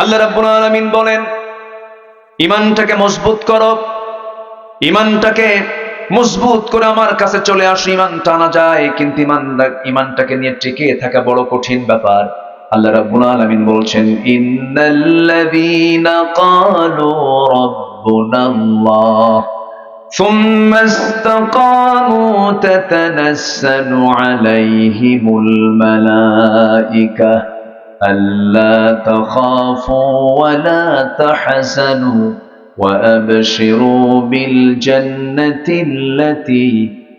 আল্লাহ রাব্বুল আলামিন বলেন, ইমানটাকে মজবুত করো, ইমানটাকে মজবুত করে আমার কাছে চলে আসো। ইমান টানা যায়, কিন্তু ইমানটাকে নিয়ে টিকে থাকা বড় কঠিন ব্যাপার। আল্লাহ রাব্বুল আলামিন বলছেন, ইন্নাল্লাযীনা ক্বালু রাব্বুনাল্লাহ ثم استقاموا تتنزل عليهم الملائكة ألا تخافوا ولا تحزنوا وأبشروا بالجنة التي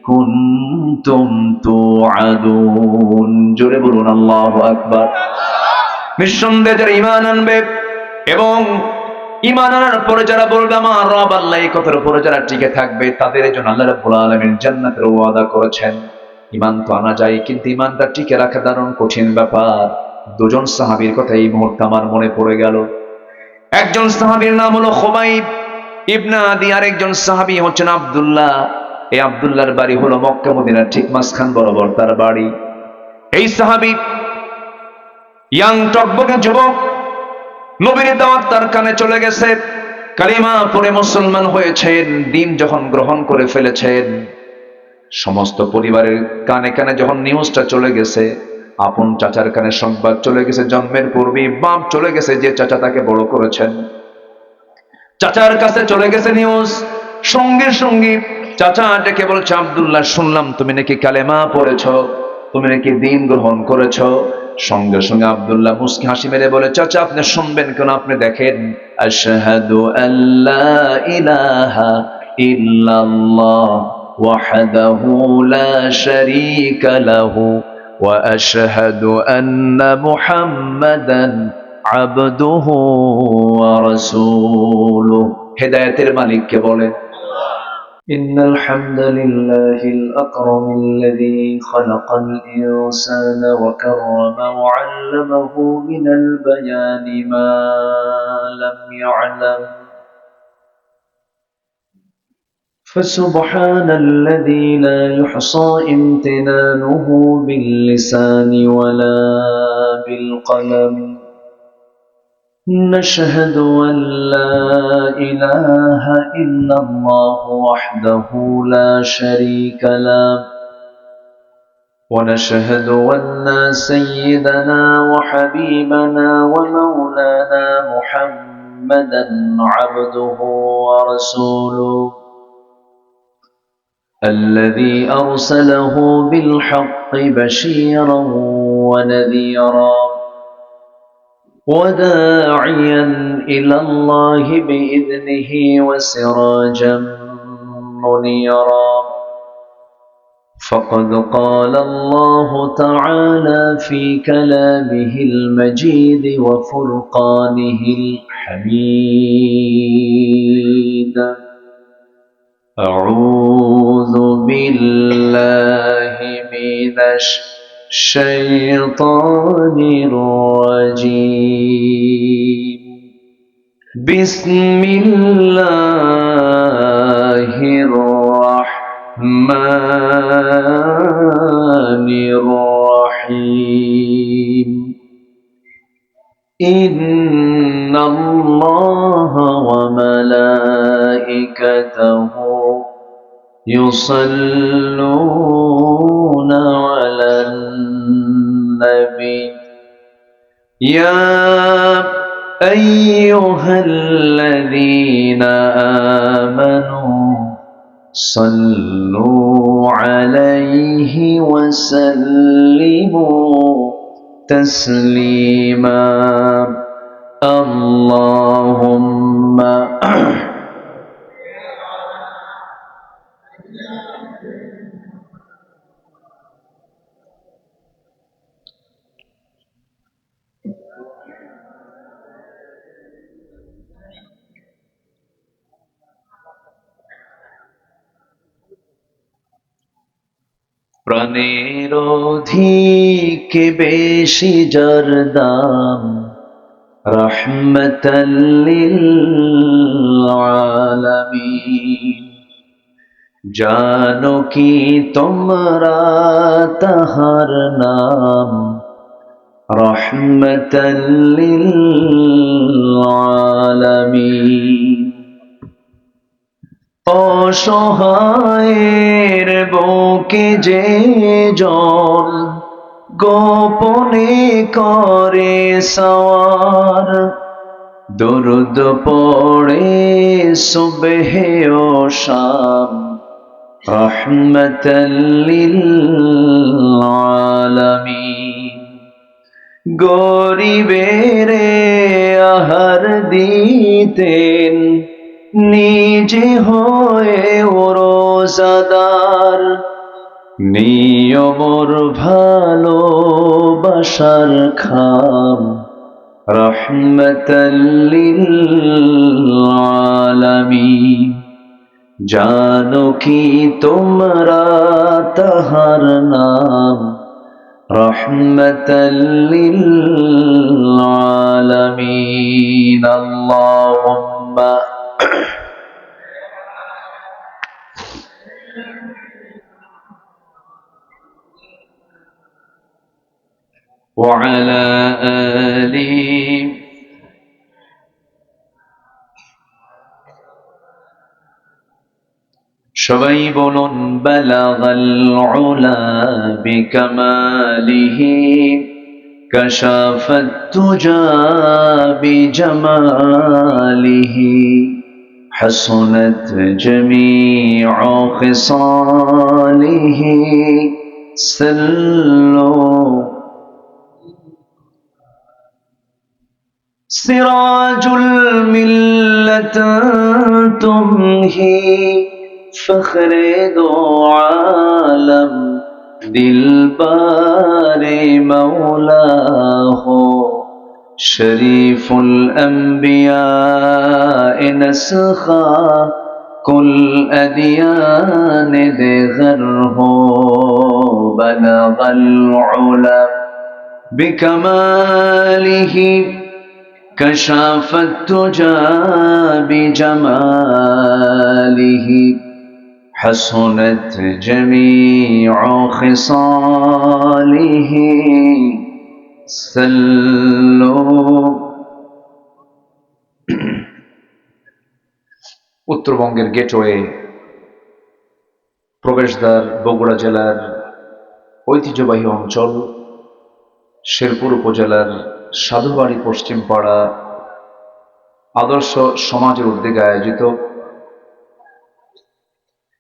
كنتم توعدون জোরে বলুন আল্লাহু আকবার। নিঃসন্দেহে যারা ঈমান আনবে এবং ঈমান আনার পরে যারা বলবে আমার রব আল্লাহ, এই কথার উপরে যারা টিকে থাকবে, তাদের জন্য আল্লাহ রাব্বুল আলামিন জান্নাতের ওয়াদা করেছেন। ঈমান তো আনা যায়, কিন্তু ঈমানটা টিকে রাখা দারুণ কঠিন ব্যাপার। দুজন সাহাবীর কথা এই মুহূর্তে আমার মনে পড়ে গেল। একজন সাহাবীর নাম হলো খুবাইব ইবনে আদি, আর একজন সাহাবী হচ্ছেন আব্দুল্লাহ। এই আব্দুল্লাহর বাড়ি হলো মক্কা মদিনার ঠিক মাঝখান বরাবর তার বাড়ি। এই সাহাবী ইয়াং টকবকে যুবক, নবীর দাওয়াত তার কানে চলে গেছে, কালিমা পড়ে মুসলমান হয়েছেন, দিন যখন গ্রহণ করে ফেলেছেন, সমস্ত পরিবারের কানে কানে যখন নিউজটা চলে গেছে, আপন চাচার কানে সংবাদ চলে গেছে, জন্মের পূর্বেই বাপ চলে গেছে, যে চাচা তাকে বড় করেছেন, চাচার কাছে চলে গেছে নিউজ। সঙ্গে সঙ্গে চাচা ডেকে বলছে, আব্দুল্লাহ শুনলাম তুমি নাকি কালেমা পড়েছ, তুমি নাকি দিন গ্রহণ করেছ। সঙ্গে সঙ্গে আব্দুল্লাহ মুস্কি হাসি মেরে বলে, চাচা আপনি শুনবেন কেন, আপনি দেখেন, আশহাদু আল্লা ইলাহা ইল্লাল্লাহ ওয়াহদাহু লা শারীকা লাহু ওয়া আশহাদু আন্না মুহাম্মাদান আবদুহু ওয়া রাসূলুহু। হেদায়েতের মালিক কে বলে? إن الحمد لله الأكرم الذي خلق الإنسان وكرم وعلمه من البيان ما لم يعلم، فسبحان الذي لا يحصى امتنانه باللسان ولا بالقلم. نشهد أن لا إله إلا الله وحده لا شريك له، ونشهد أن سيدنا وحبيبنا ومولانا محمدا عبده ورسوله الذي أرسله بالحق بشيرا ونذيرا وداعيا إلى الله بإذنه وسراجا منيرا. فقد قال الله تعالى في كلامه المجيد وفرقانه الحميد، أعوذ بالله من الشيطان الرجيم، بسم الله الرحمن الرحيم. إن الله وملائكته يصلون على النبي يا أيها الذين آمنوا صلوا عليه وسلموا تسليما. اللهم প্রাণের অধিক বেশি যার দাম, রাহমাতাল লিল আলামিন। জানো কি তোমরা তাহার নাম, রাহমাতাল লিল অসহায়ের বুকে যে জন গোপনে করে সওয়ার, দরুদ পড়ে সুবহে ও শাম, রহমাতাল লিল আলামিন। গরিবের আহার দিতেন নিজে হয়ে রোজাদার, নিয়মর ভালোবাসার খাম, রহমাতাল লিল আলামিন। জানো কি তোমরা তাহার নাম, রহমাতাল লিল আলামিন। আল্লাহুম্মা ওয়া আলা আলিহি। সবাই বলুন বালাগাল উলা বিকামালিহি, কাশাফাত তুজা বিজামালিহি, হাসুনাত জামিউ খিসালিহি, সাল্লু। সিরাজুল মিল্লাত তুমহি, ফখরে দো আলম, দিলবারে মৌলা হো, শরীফুল আম্বিয়া নসখা, কুল अदियान देगर हो, बलगल उला बिकमालिहि, कशाफत तुजा बिजमालिहि, हसनत जमीउ खिसालिहि, सल्लु। উত্তরবঙ্গের গেটওয়ে প্রবেশদ্বার বগুড়া জেলার ঐতিহ্যবাহী অঞ্চল শেরপুর উপজেলার সাধুবাড়ি পশ্চিমপাড়া আদর্শ সমাজের উদ্যোগে আয়োজিত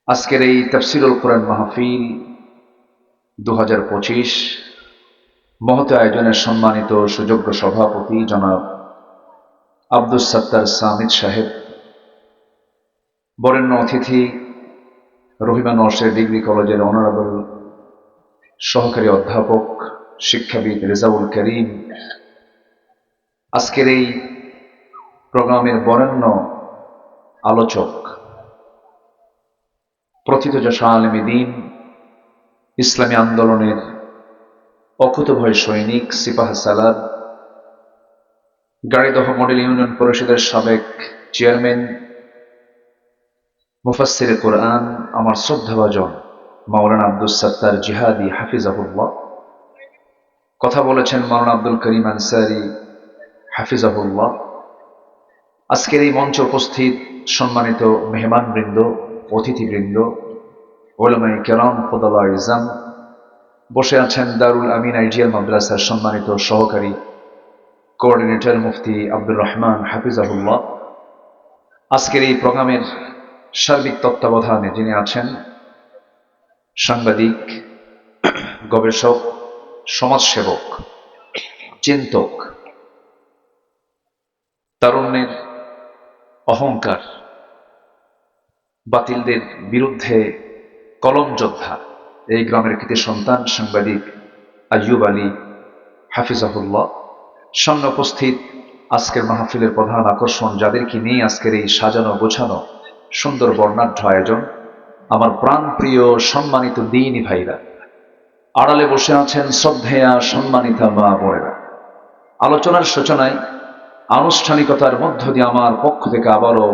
আজকের এই তাফসীরুল কোরআন মাহফিল 2025 মহৎ আয়োজনের সম্মানিত সুযোগ্য সভাপতি জনাব আব্দুস সাত্তার সামিদ সাহেব, বরেণ্য অতিথি রহিমা নওশের ডিগ্রি কলেজের অনারেবল সহকারী অধ্যাপক শিক্ষাবিদ রেজাউল করিম, আজকের এই প্রোগ্রামের বরেণ্য আলোচক প্রথিতযশা আলেমে দ্বীন, ইসলামী আন্দোলনের অকুতভয় সৈনিক সিপাহ সালার, গাড়িদহ মডেল ইউনিয়ন পরিষদের সাবেক চেয়ারম্যান, মুফাসসিরে কোরআন, আমার শ্রদ্ধাভাজন মাওলানা আব্দুস সাত্তার জিহাদি হাফিজাহুল্লাহ। কথা বলেছেন মাওলানা আব্দুল করিম আনসারী হাফিজাহুল্লাহ। আজকের এই মঞ্চে উপস্থিত সম্মানিত মেহমানবৃন্দ, অতিথিবৃন্দ, উলামায়ে কেরাম, ফুদালা ইজাম, বসে আছেন দারুল আমিন আইডিয়াল মাদ্রাসার সম্মানিত সহকারী কোঅর্ডিনেটর মুফতি আব্দুর রহমান হাফিজাহুল্লাহ। আজকের এই প্রোগ্রামের সার্বিক তত্ত্বাবধানে যিনি আছেন সাংবাদিক, গবেষক, সমাজসেবক, চিন্তক, তারুণ্যের অহংকার, বাতিলদের বিরুদ্ধে কলম যোদ্ধা, এই গ্রামের কৃতি সন্তান সাংবাদিক আইয়ুব আলী হাফিজাহুল্লাহ। সামনে উপস্থিত আজকের মাহফিলের প্রধান আকর্ষণ, যাদেরকে নিয়ে আজকের এই সাজানো গোছানো সুন্দর বর্ণাঢ্য আয়োজন, আমার প্রাণ প্রিয় সম্মানিত দ্বীনী ভাইরা, আড়ালে বসে আছেন শ্রদ্ধেয়া সম্মানিতা মা বোনেরা। আলোচনার সূচনায় আনুষ্ঠানিকতার মধ্য দিয়ে আমার পক্ষ থেকে আবারও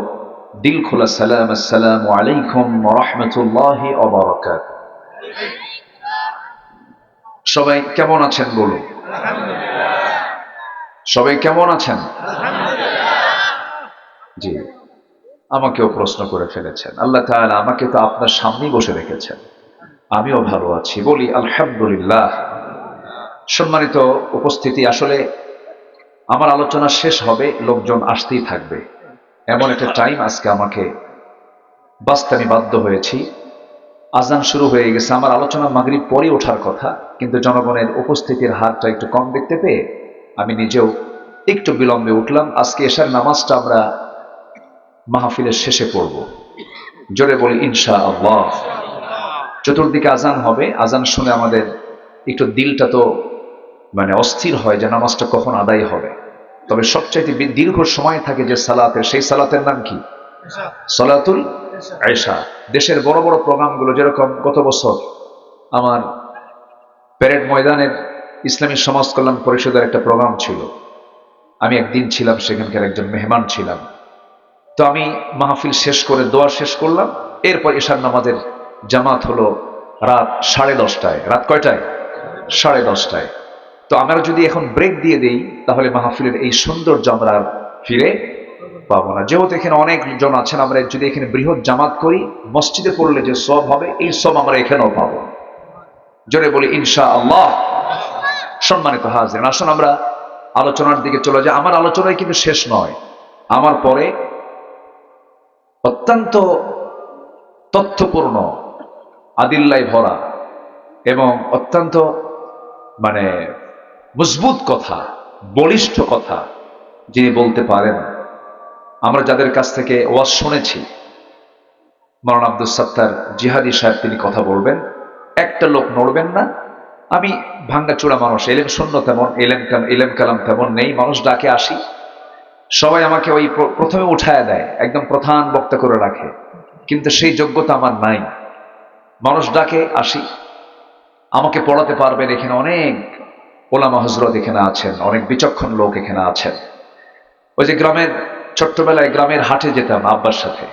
দিল খোলা সালাম, আসসালামু আলাইকুম ওয়া রাহমাতুল্লাহি ওয়া বারাকাতুহু। সবাই কেমন আছেন বলুন? সবাই কেমন আছেন? জি, আমাকেও প্রশ্ন করে ফেলেছেন। আল্লাহ তাআলা আমাকে তো আপনার সামনেই বসে রেখেছেন, আমিও ভালো আছি, বলি আলহামদুলিল্লাহ। সম্মানিত উপস্থিতি, আসলে আমার আলোচনা শেষ হবে, লোকজন আসতেই থাকবে, এমন একটা টাইম আজকে আমাকে বাঁচতে আমি বাধ্য হয়েছি। আজান শুরু হয়ে গেছে, আমার আলোচনা মাগরিব পরে ওঠার কথা, কিন্তু জনগণের উপস্থিতির হারটা একটু কম দেখতে পেয়ে আমি নিজেও একটু বিলম্বে উঠলাম। আজকে এশার নামাজটা আমরা মাহফিলের শেষে পড়ব, জোরে বলি ইনশাআল্লাহ। চতুর্দিকে আজান হবে, আজান শুনে আমাদের একটু দিলটা তো অস্থির হয় যে নামাজটা কখন আদায় হবে। তবে সবচাইতে দীর্ঘ সময় থাকে যে সালাতের, সেই সালাতের নাম কি? সালাতুল ইশা। দেশের বড় বড় প্রোগ্রামগুলো, যেরকম গত বছর আমার প্যারেড ময়দানের ইসলামী সমাজ কল্যাণ পরিষদের একটা প্রোগ্রাম ছিল, আমি একদিন ছিলাম, সেখানকার একজন মেহমান ছিলাম। তো আমি মাহফিল শেষ করে দোয়া শেষ করলাম, এরপর এশার নামাজের জামাত হলো রাত 10:30টায়। রাত কয়টায়? 10:30টায়। তো আমরা যদি এখন ব্রেক দিয়ে দেই, তাহলে মাহফিলের এই সৌন্দর্য আমরা আর ফিরে পাবো না। যেহেতু এখানে অনেক জন আছেন, আমরা যদি এখানে বৃহৎ জামাত করি, মসজিদে পড়লে যে সওয়াব হবে, এই সওয়াব আমরা এখানেও পাবো। জোরে বলি ইনশাআল্লাহ। সম্মানিত হাজির, আসুন আমরা আলোচনার দিকে চলে যাই। আমার আলোচনায় কিন্তু শেষ নয়, আমার পরে অত্যন্ত তথ্যপূর্ণ, আদিল্লায় ভরা এবং অত্যন্ত মজবুত কথা, বলিষ্ঠ কথা যিনি বলতে পারেন, আমরা যাদের কাছ থেকে ওয়াজ শুনেছি, মাওলানা আব্দুস সাত্তার জিহাদি সাহেব, তিনি কথা বলবেন, একটা লোক নড়বেন না। আমি ভাঙ্গাচোরা মানুষ, এলেম শূন্য তেমন, এলেম কালাম তেমন নেই, মানুষ ডাকে আসি, সবাই আমাকে ওই প্রথমে উঠায় দেয়, একদম প্রধান বক্তা করে রাখে, কিন্তু সেই যোগ্যতা আমার নাই। মানুষ ডাকে আসি, আমাকে পড়াতে পারবেন, এখানে অনেক ওলামা হযরত এখানে আছেন, অনেক বিচক্ষণ লোক এখানে আছেন। ওই যে ছোট্টবেলায় গ্রামের হাটে যেতাম আব্বার সাথে,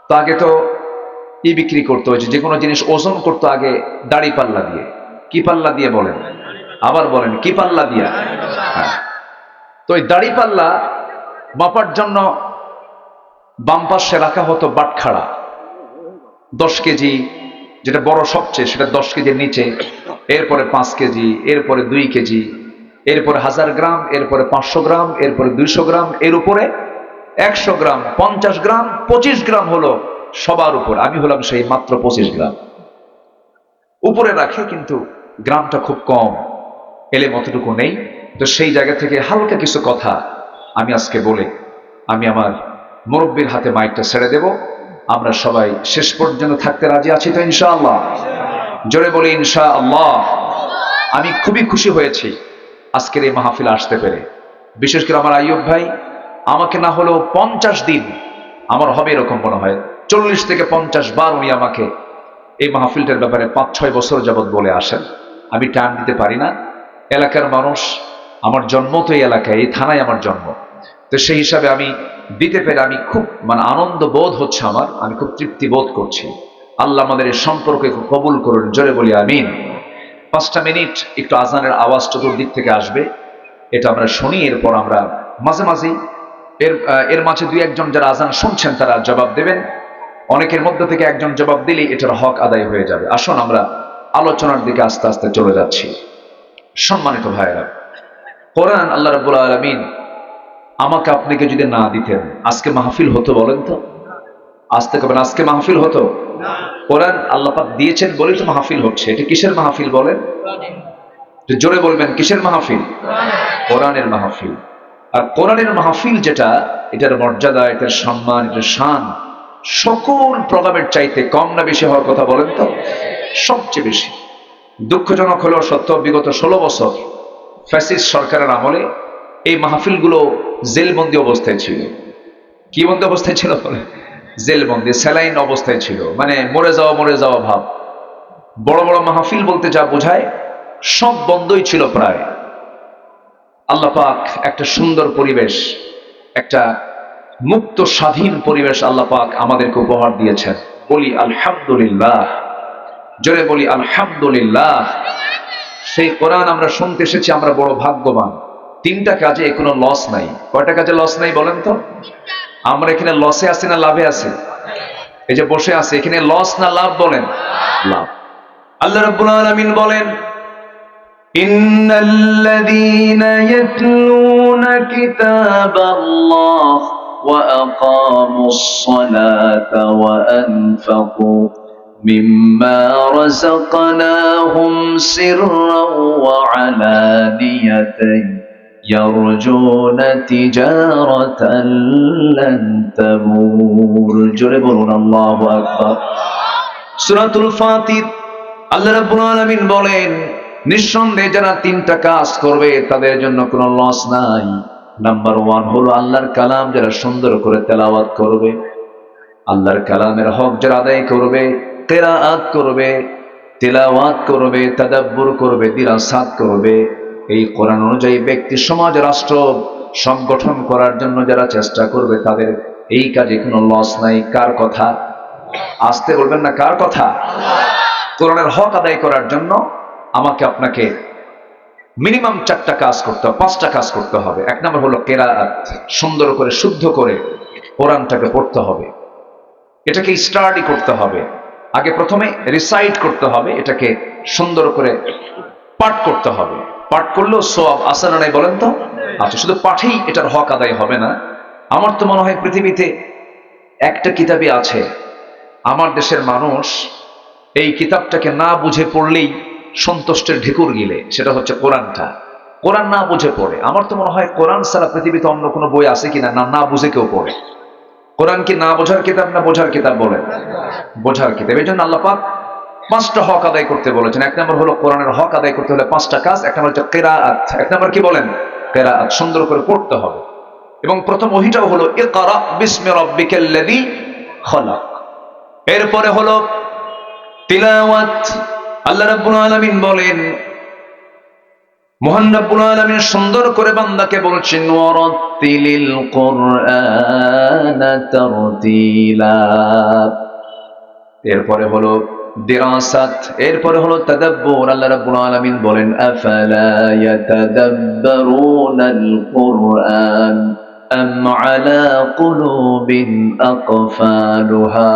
তো আগে তো বিক্রি করতো, যে কোনো জিনিস ওজন করতো আগে দাড়ি পাল্লা দিয়ে। কি পাল্লা দিয়ে বলেন? আবার বলেন, কি পাল্লা দিয়া? হ্যাঁ। তো ওই দাড়ি পাল্লা মাপার জন্য বাম পাশে রাখা হতো বাটখারা, 10 কেজি, যেটা বড় সবচেয়ে, সেটা 10 কেজির নিচে, এরপরে 5 কেজি, এরপরে 2 কেজি, এরপরে 1000 গ্রাম, এরপরে 500 গ্রাম, এরপরে 200 গ্রাম, এর উপরে 100 গ্রাম, 50 গ্রাম, 25 গ্রাম হলো সবার উপর। আমি হলাম সেই মাত্র 25 গ্রাম উপরে রাখে, কিন্তু গ্রামটা খুব কম, এলে মতটুকু নেই। তো সেই জায়গা থেকে হালকা কিছু কথা আমি আজকে বলে আমি আমার মুরব্বীর হাতে মাইকটা ছেড়ে দেব। আমরা সবাই শেষ পর্যন্ত থাকতে রাজি আছি তো ইনশাআল্লাহ? জোরে বলি ইনশাআল্লাহ। আমি খুবই খুশি হয়েছি আজকের এই মাহফিল আসতে পেরে, বিশেষ করে আমার আইয়ুব ভাই, আমাকে না হলেও 50 দিন, আমার হবে এরকম মনে হয় 40 থেকে 50 বার উনি আমাকে এই মাহফিলটার ব্যাপারে 5-6 বছর যাবৎ বলে আসেন। আমি টাইম দিতে পারি না, এলাকার মানুষ, আমার জন্ম তো এই এলাকায়, এই থানায় আমার জন্ম, তো সেই হিসাবে আমি দিতে পেরে আমি খুব আনন্দ বোধ হচ্ছে আমার, আমি খুব তৃপ্তি বোধ করছি। আল্লাহ আমাদের এই সম্পর্কে কবুল করুন, জোরে বলি আমিন। 5টা মিনিট একটু আজানের আওয়াজ চতুর্দিক থেকে আসবে, এটা আমরা শুনি, এরপর আমরা মাঝে মাঝে এর মাঝে 2-1 জন যারা আজান শুনছেন তারা জবাব দেবেন, অনেকের মধ্যে থেকে একজন জবাব দিলেই এটার হক আদায় হয়ে যাবে। আসুন আমরা আলোচনার দিকে আস্তে আস্তে চলে যাচ্ছি। সম্মানিত ভাইয়েরা, কোরআন, আল্লাহ রাব্বুল আলামিন আমাকে আপনাকে যদি না দিতেন, আজকে মাহফিল হতো? বলেন তো, আজকে কবেন আজকে মাহফিল হতো? কোরআন আল্লাহ পাক দিয়েছেন বলেই তো মাহফিল হচ্ছে। এটা কিসের মাহফিল বলেন? জোরে বলবেন, কিসের মাহফিল? কোরআনের মাহফিল। আর কোরআনের মাহফিল যেটা, এটার মর্যাদা, এটার সম্মান, এটার শান সকল প্রোগ্রামের চাইতে কম না বেশি হওয়ার কথা? বলেন তো, সবচেয়ে বেশি। দুঃখজনক হলেও সত্য, বিগত 16 বছর ফ্যাসিস্ট সরকারের আমলে এই মাহফিলগুলো জেলবন্দি অবস্থায় ছিল। কি বন্দি অবস্থায় ছিল? জেলবন্দি, স্যালাইন অবস্থায় ছিল, মরে যাওয়া ভাব। বড় বড় মাহফিল বলতে যা বোঝায় সব বন্ধই ছিল প্রায়। আল্লাহ পাক একটা সুন্দর পরিবেশ, একটা মুক্ত স্বাধীন পরিবেশ আল্লাহ পাক আমাদেরকে উপহার দিয়েছেন। বলি আলহামদুলিল্লাহ, জোরে বলি আলহামদুলিল্লাহ। সেই কোরআন আমরা শুনতে এসেছি, আমরা বড় ভাগ্যবান। 3টা কাজে কোনো লস নাই। কয়টা কাজে লস নাই বলেন তো? আমরা এখানে লসে আছি না লাভে আছি? এই যে বসে আছে এখানে লস না লাভ বলেন? লাভ। আল্লাহ রাব্বুল আলামিন বলেন, ইন্নাল্লাযীনা ইয়াতলুনা কিতাবাল্লাহ ওয়া আকামুস সালাতা ওয়া আনফাকু মিম্মা রাযাকনাহুম সিররাও ওয়া আলানিয়াতান ইয়ারজুনা তিজারাতান লান তাবুর। জোরে বলুন আল্লাহু আকবার। সূরাতুল ফাতির আল্লাহ রাব্বুল আলামিন বলেন, নিঃসন্দেহে যারা তিনটা কাজ করবে তাদের জন্য কোনো লস নাই। নাম্বার 1 হলো আল্লাহর কালাম যারা সুন্দর করে তেলাওয়াত করবে, আল্লাহর কালামের হক যারা আদায় করবে, কিরাআত করবে, তেলাওয়াত করবে, তাদাব্বুর করবে, দিরাসাত করবে। এই কোরআন অনুযায়ী ব্যক্তি, সমাজ, রাষ্ট্র সংগঠন করার জন্য যারা চেষ্টা করবে তাদের এই কাজে কোনো লস নাই। কার কথা? আসতে বলবেন না, কার কথা? কোরআনের হক আদায় করার জন্য আমাকে আপনাকে মিনিমাম 4টা কাজ করতে হবে, 5টা কাজ করতে হবে। 1 নম্বর হলো কিরাআত, সুন্দর করে শুদ্ধ করে কোরআনটাকে পড়তে হবে, এটাকে স্টাডি করতে হবে। আগে প্রথমে রিসাইট করতে হবে, এটাকে সুন্দর করে পাঠ করতে হবে। পাঠ করলেও সওয়াব আছে না নাই বলেন তো? আচ্ছা, শুধু পাঠেই এটার হক আদায় হবে না। আমার তো মনে হয় পৃথিবীতে একটা কিতাবই আছে, আমার দেশের মানুষ এই কিতাবটাকে না বুঝে পড়লেই সন্তুষ্টের ঢেকুর গিলে, সেটা হচ্ছে কোরআনটা। কোরআন না বুঝে পড়ে। আমার তো মনে হয় কোরআন ছাড়া পৃথিবীতে অন্য কোনো বই আছে কিনা না বুঝে কেউ পড়ে। কোরআন কি না বোঝার কিতাব না বোঝার কিতাব বলেন? বোঝার কিতাব। এই জন্য আল্লাহ পাক 5টা হক আদায় করতে বলেছেন। 1 নম্বর হলো কোরআনের হক আদায় করতে হলে 5টা কাজ। 1 নম্বর হচ্ছে কিরাআত। 1 নম্বর কি বলেন? কিরাআত, সুন্দর করে পড়তে হবে। এবং প্রথম ওহীটাও হলো ইকরা বিসমি রাব্বিকাল্লাযী খলাক। এরপরে হলো তিলাওয়াত। আল্লাহ রাব্বুল আলামিন বলেন, মহান রাব্বুল আলামিন সুন্দর করে বান্দাকে বলছেন, ওয়ারাত্তিলিল কুরআনা তারতিলা। এরপরে হলো দিরাসাত, এরপরে হলো তাদাব্বুর। আল্লাহ রাব্বুল আলামিন বলেন, আফালা ইয়াতাদাব্বারুনাল কুরআন আম আলা কুলুবিন আকফালুহা।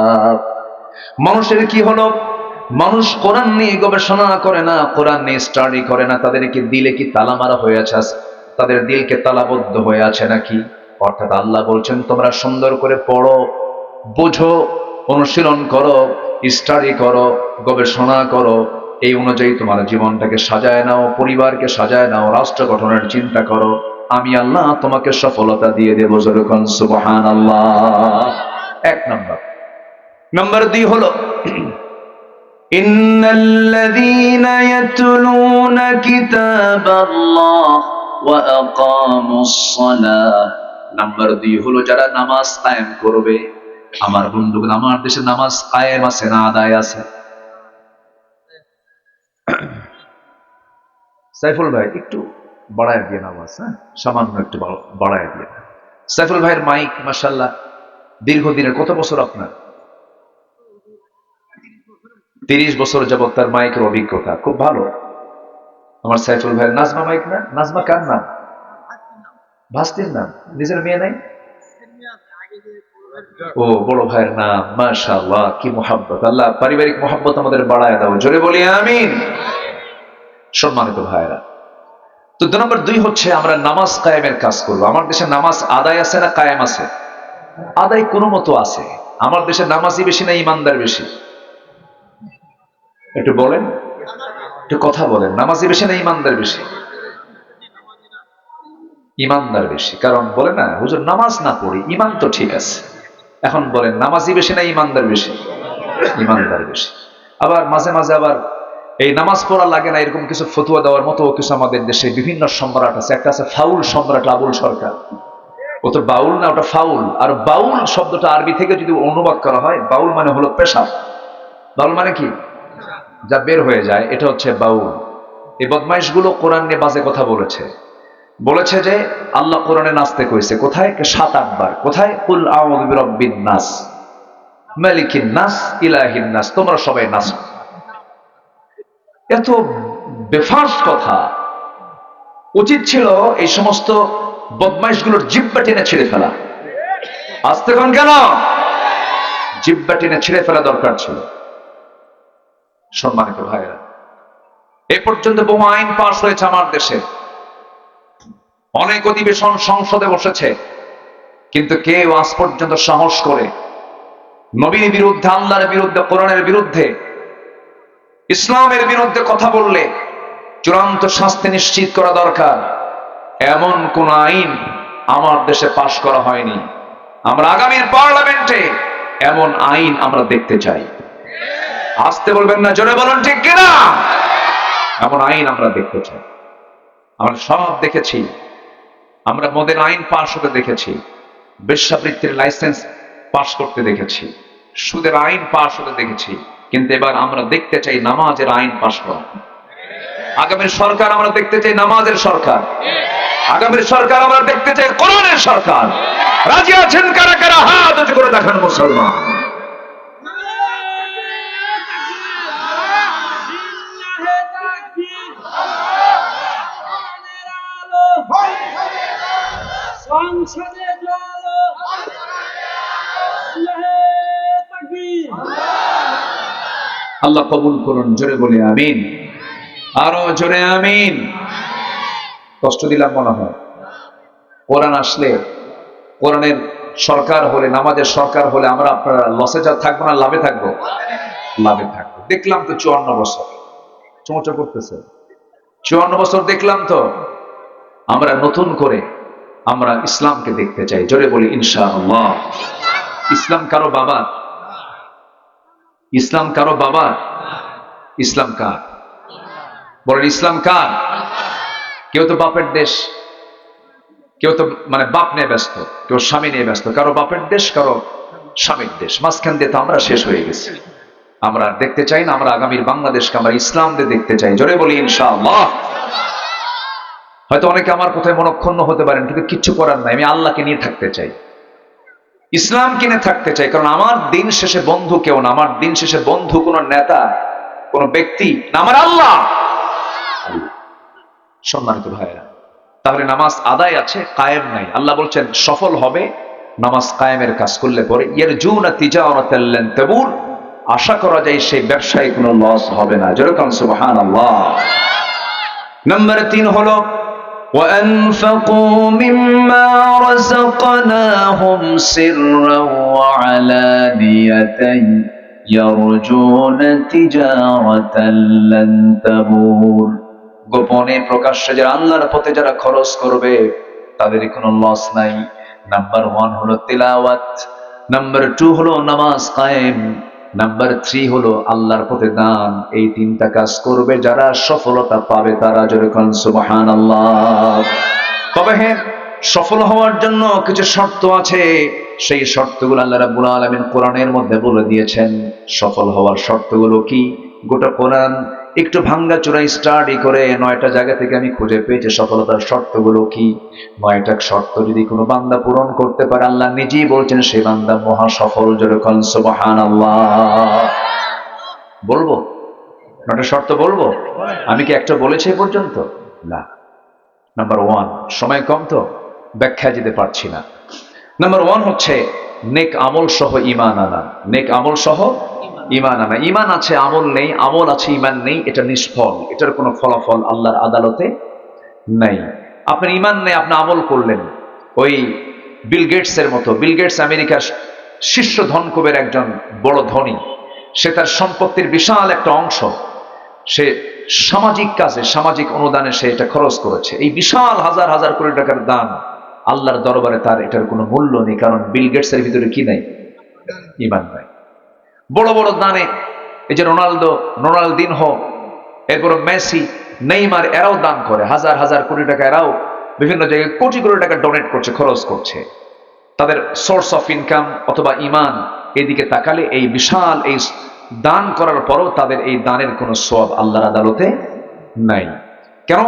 মানুষের কি হলো? মানুষ কোরআন নিয়ে গবেষণা করে না, কোরআন নিয়ে স্টাডি করে না। তাদেরকে দিলে কি তালা মারা হয়ে আছে? তাদের দিলকে তালাবদ্ধ হয়ে আছে নাকি? অর্থাৎ আল্লাহ বলছেন, তোমরা সুন্দর করে পড়ো, বোঝো, অনুশীলন করো, স্টাডি করো, গবেষণা করো। এই অনুযায়ী তোমার জীবনটাকে সাজায় নাও, পরিবারকে সাজায় নাও, রাষ্ট্র গঠনের চিন্তা করো। আমি আল্লাহ তোমাকে সফলতা দিয়ে দেবো। যেরকম সুবহানাল্লাহ। 1 নম্বর। নাম্বার 2 হলো ইন্নাল্লাযীনা ইয়াতলুনা কিতাবাল্লাহ ওয়া আকামুস সালাহ। নাম্বার 2 হলো যারা নামাজ কায়েম করবে। আমার বন্ধুগণ, আমার দেশে নামাজ কায়েম আছে না আদায় আছে? সাইফুল ভাই একটু বাড়ায় দিয়ে নামাজ, হ্যাঁ, সামান্য একটু বাড়ায় দিয়ে। সাইফুল ভাইয়ের মাইক মাশাআল্লাহ দীর্ঘদিনের। কত বছর আপনার? 30 বছর যাবত তার মাইকের অভিজ্ঞতা, খুব ভালো। আমার সাইফুল ভাইয়ের নাজমা মাইক না? নাজমা কার নাম? ভাস্তির নাম। নিজের মেয়ে নাই? ও বড় ভাইয়ের নাম। মাশাআল্লাহ, কি মোহাব্বত। আল্লাহ পারিবারিক মোহাব্বত আমাদের বাড়ায় দাও। জোরে বলি আমিন। সম্মানিত ভাইরা, তো 2 নম্বর 2 হচ্ছে আমরা নামাজ কায়েমের কাজ করব। আমার দেশে নামাজ আদায় আছে না কায়েম আছে? আদায় কোনো মতো আছে। আমার দেশে নামাজি বেশি না ইমানদার বেশি? একটু বলেন, একটু কথা বলেন। নামাজি বেশি না ইমানদার বেশি? ইমানদার বেশি। কারণ বলে না, হুজুর নামাজ না পড়ি, ইমান তো ঠিক আছে। এখন বলেন, নামাজি বেশি না ইমানদার বেশি? ইমানদার বেশি। আবার মাঝে মাঝে আবার এই নামাজ পড়া লাগে না এরকম কিছু ফতুয়া দেওয়ার মতো কিছু আমাদের দেশে বিভিন্ন সম্রাট আছে। একটা আছে ফাউল সম্রাট আবুল সরকার। ও তো বাউল না, ওটা ফাউল। আর বাউল শব্দটা আরবি থেকে যদি অনুবাদ করা হয়, বাউল মানে হলো পেশাব। বাউল মানে কি? যা বের হয়ে যায়, এটা হচ্ছে বাউল। এই বদমাইশ গুলো কোরআন নিয়ে বাজে কথা বলেছে যে আল্লাহ কোরআনে নাচতে কইছে। কোথায়? 7-8 বার। কোথায়? কুল আউযু বিরাব্বিন নাস মালিকিন নাস ইলাহিন নাস। তোমরা সবাই নাচো। এত বেফাস কথা। উচিত ছিল এই সমস্ত বদমাইশগুলোর জিহ্বা টেনে ছেড়ে ফেলা। আসতে কোন কেন? জিহ্বা টেনে ছিঁড়ে ফেলা দরকার ছিল। সম্মানিত ভাইরা, এ পর্যন্ত বহু আইন পাশ হয়েছে আমার দেশে, অনেক অধিবেশন সংসদে বসেছে, কিন্তু কেউ আজ পর্যন্ত সাহস করে নবীর বিরুদ্ধে, আল্লাহর বিরুদ্ধে, কোরআনের বিরুদ্ধে, ইসলামের বিরুদ্ধে কথা বললে চূড়ান্ত শাস্তি নিশ্চিত করা দরকার, এমন কোন আইন আমার দেশে পাশ করা হয়নি। আমরা আগামীর পার্লামেন্টে এমন আইন আমরা দেখতে চাই। আসতে বলবেন না, জোরে বলুন ঠিক কিনা? এমন আইন আমরা দেখতে চাই। আমরা সব দেখেছি, আমরা মদের আইন পাশ হতে দেখেছি, বেশ্যাবৃত্তির লাইসেন্স পাশ করতে দেখেছি, সুদের আইন পাশ হতে দেখেছি, কিন্তু এবার আমরা দেখতে চাই নামাজের আইন পাশ করা। আগামীর সরকার আমরা দেখতে চাই নামাজের সরকার। আগামীর সরকার আমরা দেখতে চাই কোরআনের সরকার। রাজি আছেন কারা কারা? হাত উঁচু করে দেখান মুসলমান। আল্লাহ কবুল করুন, জোরে বলে আমিন। আরো জোরে আমিন। কষ্ট দিলাম মনে হয়? কোরআন আসলে, কোরআনের সরকার হলে, নামাজের সরকার হলে আমরা আপনারা লসে যা থাকবো না, লাভে থাকবো? লাভে থাকবো। দেখলাম তো 54 বছর চমচা করতেছে, 54 বছর দেখলাম তো। আমরা নতুন করে আমরা ইসলামকে দেখতে চাই, জোরে বলি ইনশাআল্লাহ। ইসলাম কারো বাবা? ইসলাম কারো বাবা? ইসলাম কার? বলেন ইসলাম কার? কেউ তো বাপের দেশ, কেউ তো মানে বাপ নিয়ে ব্যস্ত, কেউ স্বামী নিয়ে ব্যস্ত, কারো বাপের দেশ, কারো স্বামীর দেশ, মাঝখান দিয়ে তো আমরা শেষ হয়ে গেছি। আমরা দেখতে চাই না, আমরা আগামীর বাংলাদেশকে আমরা ইসলাম দিয়ে দেখতে চাই, জোরে বলি ইনশাআল্লাহ। হয়তো অনেকে আমার কথায় মনক্ষুণ্ণ হতে পারেন, কিন্তু কিচ্ছু করার নাই, আমি আল্লাহকে নিয়ে থাকতে চাই, ইসলাম কিনে থাকতে চাই। কারণ আমার দিন শেষে বন্ধু কেউ না, আমার দিন শেষে বন্ধু কোন নেতা, কোন ব্যক্তি না, আমার আল্লাহ। সম্মানিত ভাইরা, তাহলে নামাজ আদায় আছে, কায়েম নাই। আল্লাহ বলছেন সফল হবে নামাজ কায়েমের কাজ করলে পরে। ইয়ারজুনা তিজারাতাল লান তাবুর, আশা করা যায় সেই ব্যবসায় কোনো লস হবে না। যেরকম সুবহানাল্লাহ। নাম্বার 3 হলো وأنفقوا مما رزقناهم سرا وعلانية يرجون تجارة لن تبور। গোপনে প্রকাশ্যে যারা আল্লাহর পথে যারা খরচ করবে তাদের কোনো লস নাই। নাম্বার 1 হলো তিলাওয়াত, নাম্বার 2 হলো নামাজ কায়েম, নাম্বার 3 হলো আল্লাহর পথে দান। এই 3টা কাজ করবে যারা, সফলতা পাবে তারা। যেরকম সুবহানাল্লাহ। তবে হ্যাঁ, সফল হওয়ার জন্য কিছু শর্ত আছে, সেই শর্তগুলো আল্লাহ রাব্বুল আলামিন কোরআনের মধ্যে বলে দিয়েছেন। সফল হওয়ার শর্তগুলো কি? গোটা কোরআন একটু ভাঙ্গা চূড়াই স্টাডি করে 9টা জায়গা থেকে আমি খুঁজে পেয়েছি সফলতার শর্তগুলো কি। 9টা শর্ত যদি কোনো বান্দা পূরণ করতে পারে, আল্লাহ নিজেই বলছেন সেই বান্দা মহা সফল। যেরকম সুবহানাল্লাহ। বলবো 9টা শর্ত বলবো? আমি কি একটা বলেছি এ পর্যন্ত? না। নাম্বার 1, সময় কম তো ব্যাখ্যা দিতে পারছি না। নাম্বার 1 হচ্ছে নেক আমল সহ ঈমান আনা। নেক আমল সহ ঈমান আনা। ঈমান আছে, আমল নেই, আমল আছে, ঈমান নেই, এটা নিষ্ফল, এটার কোনো ফলাফল আল্লাহর আদালতে নাই। আপনার ঈমান নেই, আপনি আমল করলেন, ওই বিল গেটসের মতো। বিল গেটস আমেরিকার শীর্ষ ধনকুবের একজন বড় ধনী, সে তার সম্পত্তির বিশাল একটা অংশ সে সামাজিক কাজে, সামাজিক অনুদানে সে এটা খরচ করেছে। এই বিশাল হাজার হাজার কোটি টাকার দান আল্লাহর দরবারে তার এটার কোনো মূল্য নেই, কারণ বিল গেটসের ভিতরে কি নাই? ঈমান নাই। বড় বড় দানে এই যে রোনালদিনহো, এরপর মেসি, নেইমার, এরাও দান করে হাজার হাজার কোটি টাকা, এরাও বিভিন্ন জায়গায় কোটি কোটি টাকা ডোনেট করছে, খরচ করছে। তাদের সোর্স অফ ইনকাম অথবা ঈমান এদিকে তাকালে এই বিশাল এই দান করার পরও তাদের এই দানের কোনো সওয়াব আল্লাহর আদালতে নাই। কেন?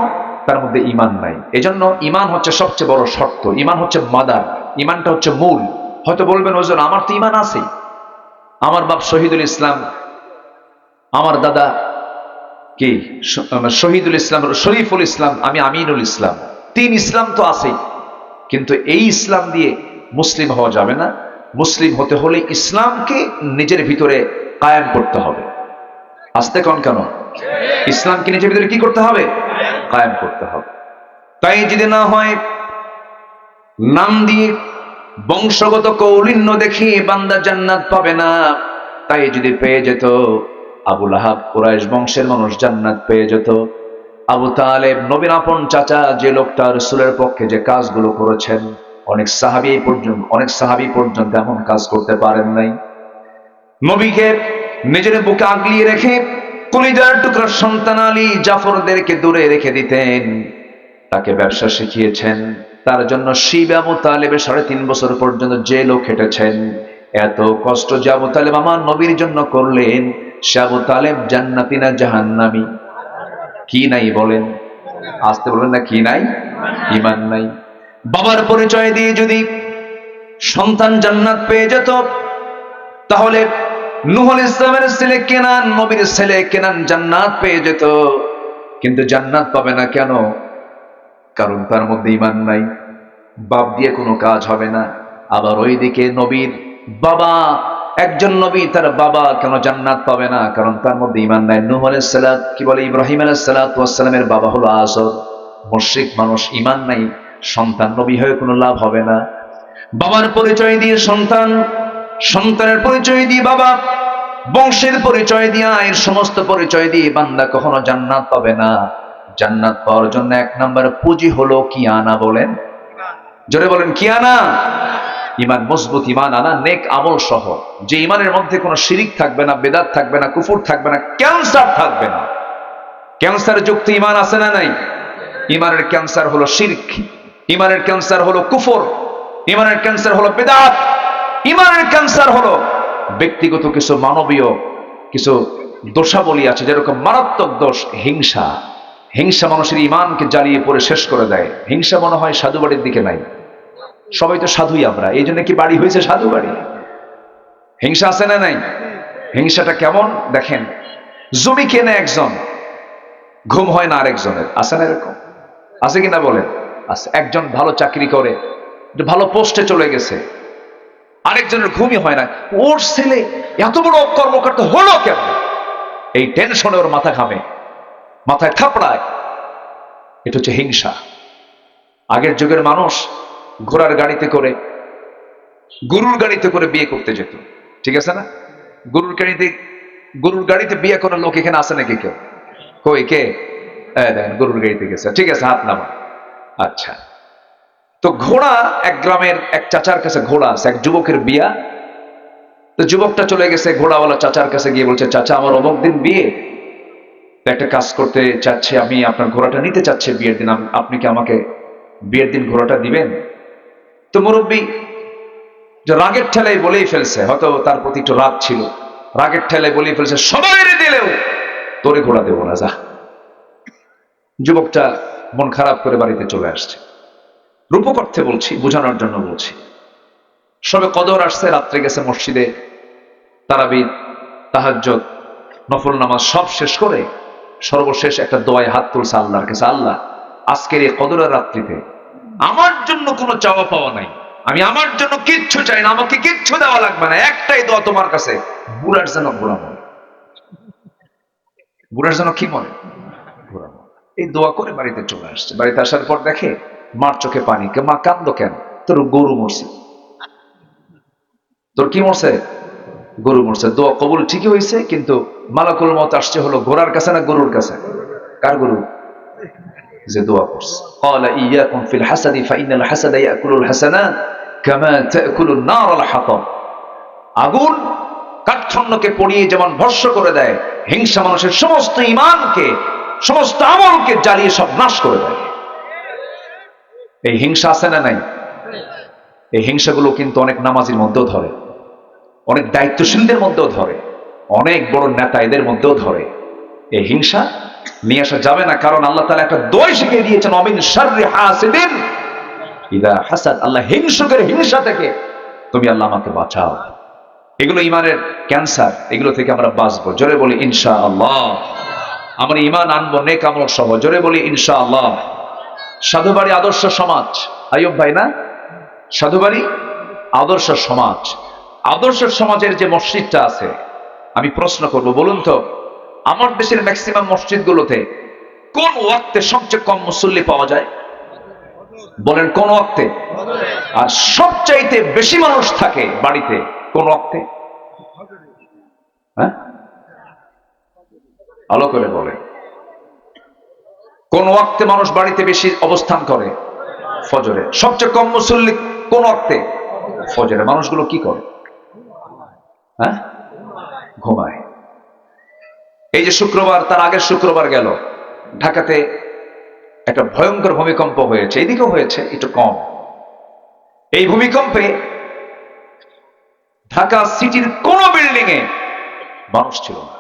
তার মধ্যে ঈমান নাই। এজন্য ঈমান হচ্ছে সবচেয়ে বড় শর্ত। ঈমান হচ্ছে মাদার, ঈমানটা হচ্ছে মূল। হয়তো বলবেন ওজন আমার তো ঈমান আছে, আমার বাপ শহীদুল ইসলাম, আমার দাদা কি শহীদুল ইসলাম, শরীফুল ইসলাম, আমি আমিনুল ইসলাম, 3 ইসলাম তো আছে, কিন্তু এই ইসলাম দিয়ে মুসলিম হওয়া যাবে না। মুসলিম হতে হলে ইসলামকে নিজের ভিতরে কায়েম করতে হবে। আসতে কন কেন? ইসলামকে নিজের ভিতরে কি করতে হবে? কায়েম করতে হবে। তাই যদি না হয়, নাম দিয়ে বংশগত কৌলিন্য দেখি বান্দা জান্নাত পাবে না। তাই যদি পেয়ে যেত, আবু লাহাব কুরাইশ বংশের মানুষ জান্নাত পেয়ে যেত। আবু তালেব নবীর আপন চাচা, যে লোকটা রাসূলের পক্ষে যে কাজগুলো করেছেন, অনেক সাহাবী পর্যন্ত এমন কাজ করতে পারেন নাই। নবীকে নিজের বুকে আগলিয়ে রেখে কলিজার টুকরা সন্তান আলী জাফরদেরকে দূরে রেখে দিতেন। তাকে ব্যবসা শিখিয়েছেন। তার জন্য শিব আবু তালেবের 3.5 বছর পর্যন্ত জেলও খেটেছেন। এত কষ্ট যে আবু তালেব আমার নবীর জন্য করলেন, সে আবু তালেব জান্নাতি না জাহান্নামী? কি নাই বলেন? আসতে বলবেন না, কি নাই? ঈমান নাই। বাবার পরিচয় দিয়ে যদি সন্তান জান্নাত পেয়ে যেত, তাহলে নূহ আলাইহিস সালামের ছেলে কেনান, নবীর ছেলে কেনান জান্নাত পেয়ে যেত। কিন্তু জান্নাত পাবে না কেন? কারণ তার মধ্যে ঈমান নাই। বাপ দিয়ে কোনো কাজ হবে না। আবার ওইদিকে নবীর বাবা, একজন নবী, তার বাবা কেন জান্নাত পাবে না? কারণ তার মধ্যে ঈমান নাই। নূহ আলাইহিস সালাম, কি বলে, ইব্রাহিম আলাইহিস সালামের বাবা হলো আযর, মুশরিক মানুষ, ঈমান নাই। সন্তান নবী হয়ে কোনো লাভ হবে না। বাবার পরিচয় দিয়ে সন্তান, সন্তানের পরিচয় দিয়ে বাবা, বংশের পরিচয় দিয়ে, এর সমস্ত পরিচয় দিয়ে বান্দা কখনো জান্নাত পাবে না। জান্নাত পাওয়ার জন্য 1 নাম্বার পুঁজি হলো কি আনা? বলেন, জোরে বলেন, কি আনা? ঈমান, মজবুত ঈমান আনা, নেক আমল সহ। যে ঈমানের মধ্যে কোনো শিরিক থাকবে না, বেদাত থাকবে না, কুফর থাকবে না, ক্যান্সার থাকবে না। ক্যান্সার যুক্ত ঈমান আছে না নাই? ঈমানের ক্যান্সার হলো শিরক, ঈমানের ক্যান্সার হলো কুফর, ঈমানের ক্যান্সার হলো বেদাত, ঈমানের ক্যান্সার হলো ব্যক্তিগত কিছু মানবীয় কিছু দোষাবলী আছে, যেরকম মারাত্মক দোষ হিংসা। হিংসা মানুষের ঈমানকে জ্বালিয়ে পড়ে শেষ করে দেয়। হিংসা মনে হয় সাধু বাড়ির দিকে নাই। সবাই তো সাধুই আমরা, এই জন্য কি বাড়ি হয়েছে সাধু বাড়ি? হিংসা আছে না নাই? হিংসাটা কেমন দেখেন, জমি কেনে একজন, ঘুম হয় না আরেকজনের, আছে না এরকম? আছে কিনা বলেন? আছে। একজন ভালো চাকরি করে, ভালো পোস্টে চলে গেছে, আরেকজনের ঘুমই হয় না। ওর ছেলে এত বড় কর্মকর্তা হলো কেন? এই টেনশনে ওর মাথা ঘামে, মাথায় থাপড়ায়। এটা হচ্ছে হিংসা। আগের যুগের মানুষ ঘোড়ার গাড়িতে করে, গরুর গাড়িতে করে বিয়ে করতে যেত, ঠিক আছে না? গরুর গাড়িতে বিয়ে করার লোক এখানে আছে নাকি কেউ? কই, কে? দেখেন, গরুর গাড়িতে গেছে, ঠিক আছে, হাত নামা। আচ্ছা, তো ঘোড়া, এক গ্রামের এক চাচার কাছে ঘোড়া আছে, এক যুবকের বিয়া। তো যুবকটা চলে গেছে ঘোড়াওয়ালা চাচার কাছে, গিয়ে বলছে, চাচা আমার অমুক দিন বিয়ে, একটা কাজ করতে চাচ্ছে, আমি আপনার ঘোড়াটা নিতে চাচ্ছি বিয়ের দিন, আপনি কি আমাকে বিয়ের দিন ঘোড়াটা দিবেন? তো মুরব্বী যে রাগের ঠেলায় বলেই ফেলছে, হয়তো তার প্রতি একটু রাগ ছিল, রাগের ঠেলায় বলেই ফেলছে, সবাই দিলেও তোরে ঘোড়া দেবো না, যা। যুবকটা মন খারাপ করে বাড়িতে চলে আসছে। রূপক অর্থে বলছি, বোঝানোর জন্য বলছি। সবে কদর আসছে, রাত্রে গেছে মসজিদে, তারাবির, তাহাজ্জুদ, নফল নামাজ সব শেষ করে সর্বশেষ একটা দোয়ায় হাত তুলছে আল্লাহর কাছে, আল্লাহ আজকের এই কদরের রাত্রিতে আমার জন্য কোনো চাওয়া পাওয়া নাই, আমি আমার জন্য কিচ্ছু চাই না, আমাকে কিচ্ছু দেওয়া লাগবে না, একটাই দোয়া তোমার কাছে, বুড়ার যেন ঘোড়া মনে, বুড়ার যেন কি মনে, ঘোড়া মনে। এই দোয়া করে বাড়িতে চলে আসছে। বাড়িতে আসার পর দেখে মার চোখে পানি। মা, কান্দো কেন? তোর গরু মরছে। তোর কি মরছে? গরু মরছে। দোয়া কবুল ঠিকই হয়েছে, কিন্তু মালাকুল মউত আসছে হলো ঘোড়ার কাছে না গরুর কাছে? কার গরু? যে দোয়া করছে। ক্বালা ইয়াকুম ফিল হাসাদি ফাইনাল হাসাদা ইয়াকুলুল হাসানাত কামা তাকুলুন নার আল হাতাব। আগুন কাঠখণ্ডকে পড়িয়ে যেমন ভস্ম করে দেয়, হিংসা মানুষের সমস্ত ঈমানকে, সমস্ত আমলকে জ্বালিয়ে সব নাশ করে দেয়। এই হিংসা আছে না নাই? এই হিংসাগুলো কিন্তু অনেক নামাজীর মধ্যেও ধরে, অনেক দায়িত্বশীলদের মধ্যেও ধরে, অনেক বড় নেতা এদের মধ্যেও ধরে। এই হিংসা নিয়ে আসা যাবে না, কারণ আল্লাহ তাআলা একটা দোয়া শিখিয়ে দিয়েছেন, অমিন শাররি হাসিদিন ইযা হাসাদ। আল্লাহ হিংসুকের হিংসা থেকে তুমি আল্লাহ আমাকে বাঁচাও। এগুলো ঈমানের ক্যান্সার, এগুলো থেকে আমরা বাঁচবো। জোরে বলি ইনশাআল্লাহ। আমরা ঈমান আনবো নেক আমল সহ। জোরে বলি ইনশাআল্লাহ। সাধুবাড়ি আদর্শ সমাজ, আইয়ুব ভাই না? সাধুবাড়ি আদর্শ সমাজ, আদর্শ সমাজের যে মসজিদটা আছে, আমি প্রশ্ন করব, বলুন তো আমার দেশের ম্যাক্সিমাম মসজিদগুলোতে কোন ওয়াক্তে সবচেয়ে কম মুসল্লি পাওয়া যায়? বলেন কোন ওয়াক্তে? আর সবচাইতে বেশি মানুষ থাকে বাড়িতে কোন ওয়াক্তে? হ্যাঁ, ভালো করে বলে। কোন ওয়াক্তে মানুষ বাড়িতে বেশি অবস্থান করে? ফজরে। সবচেয়ে কম মুসল্লি কোন ওয়াক্তে? ফজরে। মানুষগুলো কি করে? হ্যাঁ, ঘুমায়। এই যে শুক্রবার, তার আগের শুক্রবার গেল, ঢাকাতে একটা ভয়ঙ্কর ভূমিকম্প হয়েছে, এদিকেও হয়েছে একটু কম। এই ভূমিকম্পে ঢাকা সিটির কোন বিল্ডিং এ মানুষ ছিল না।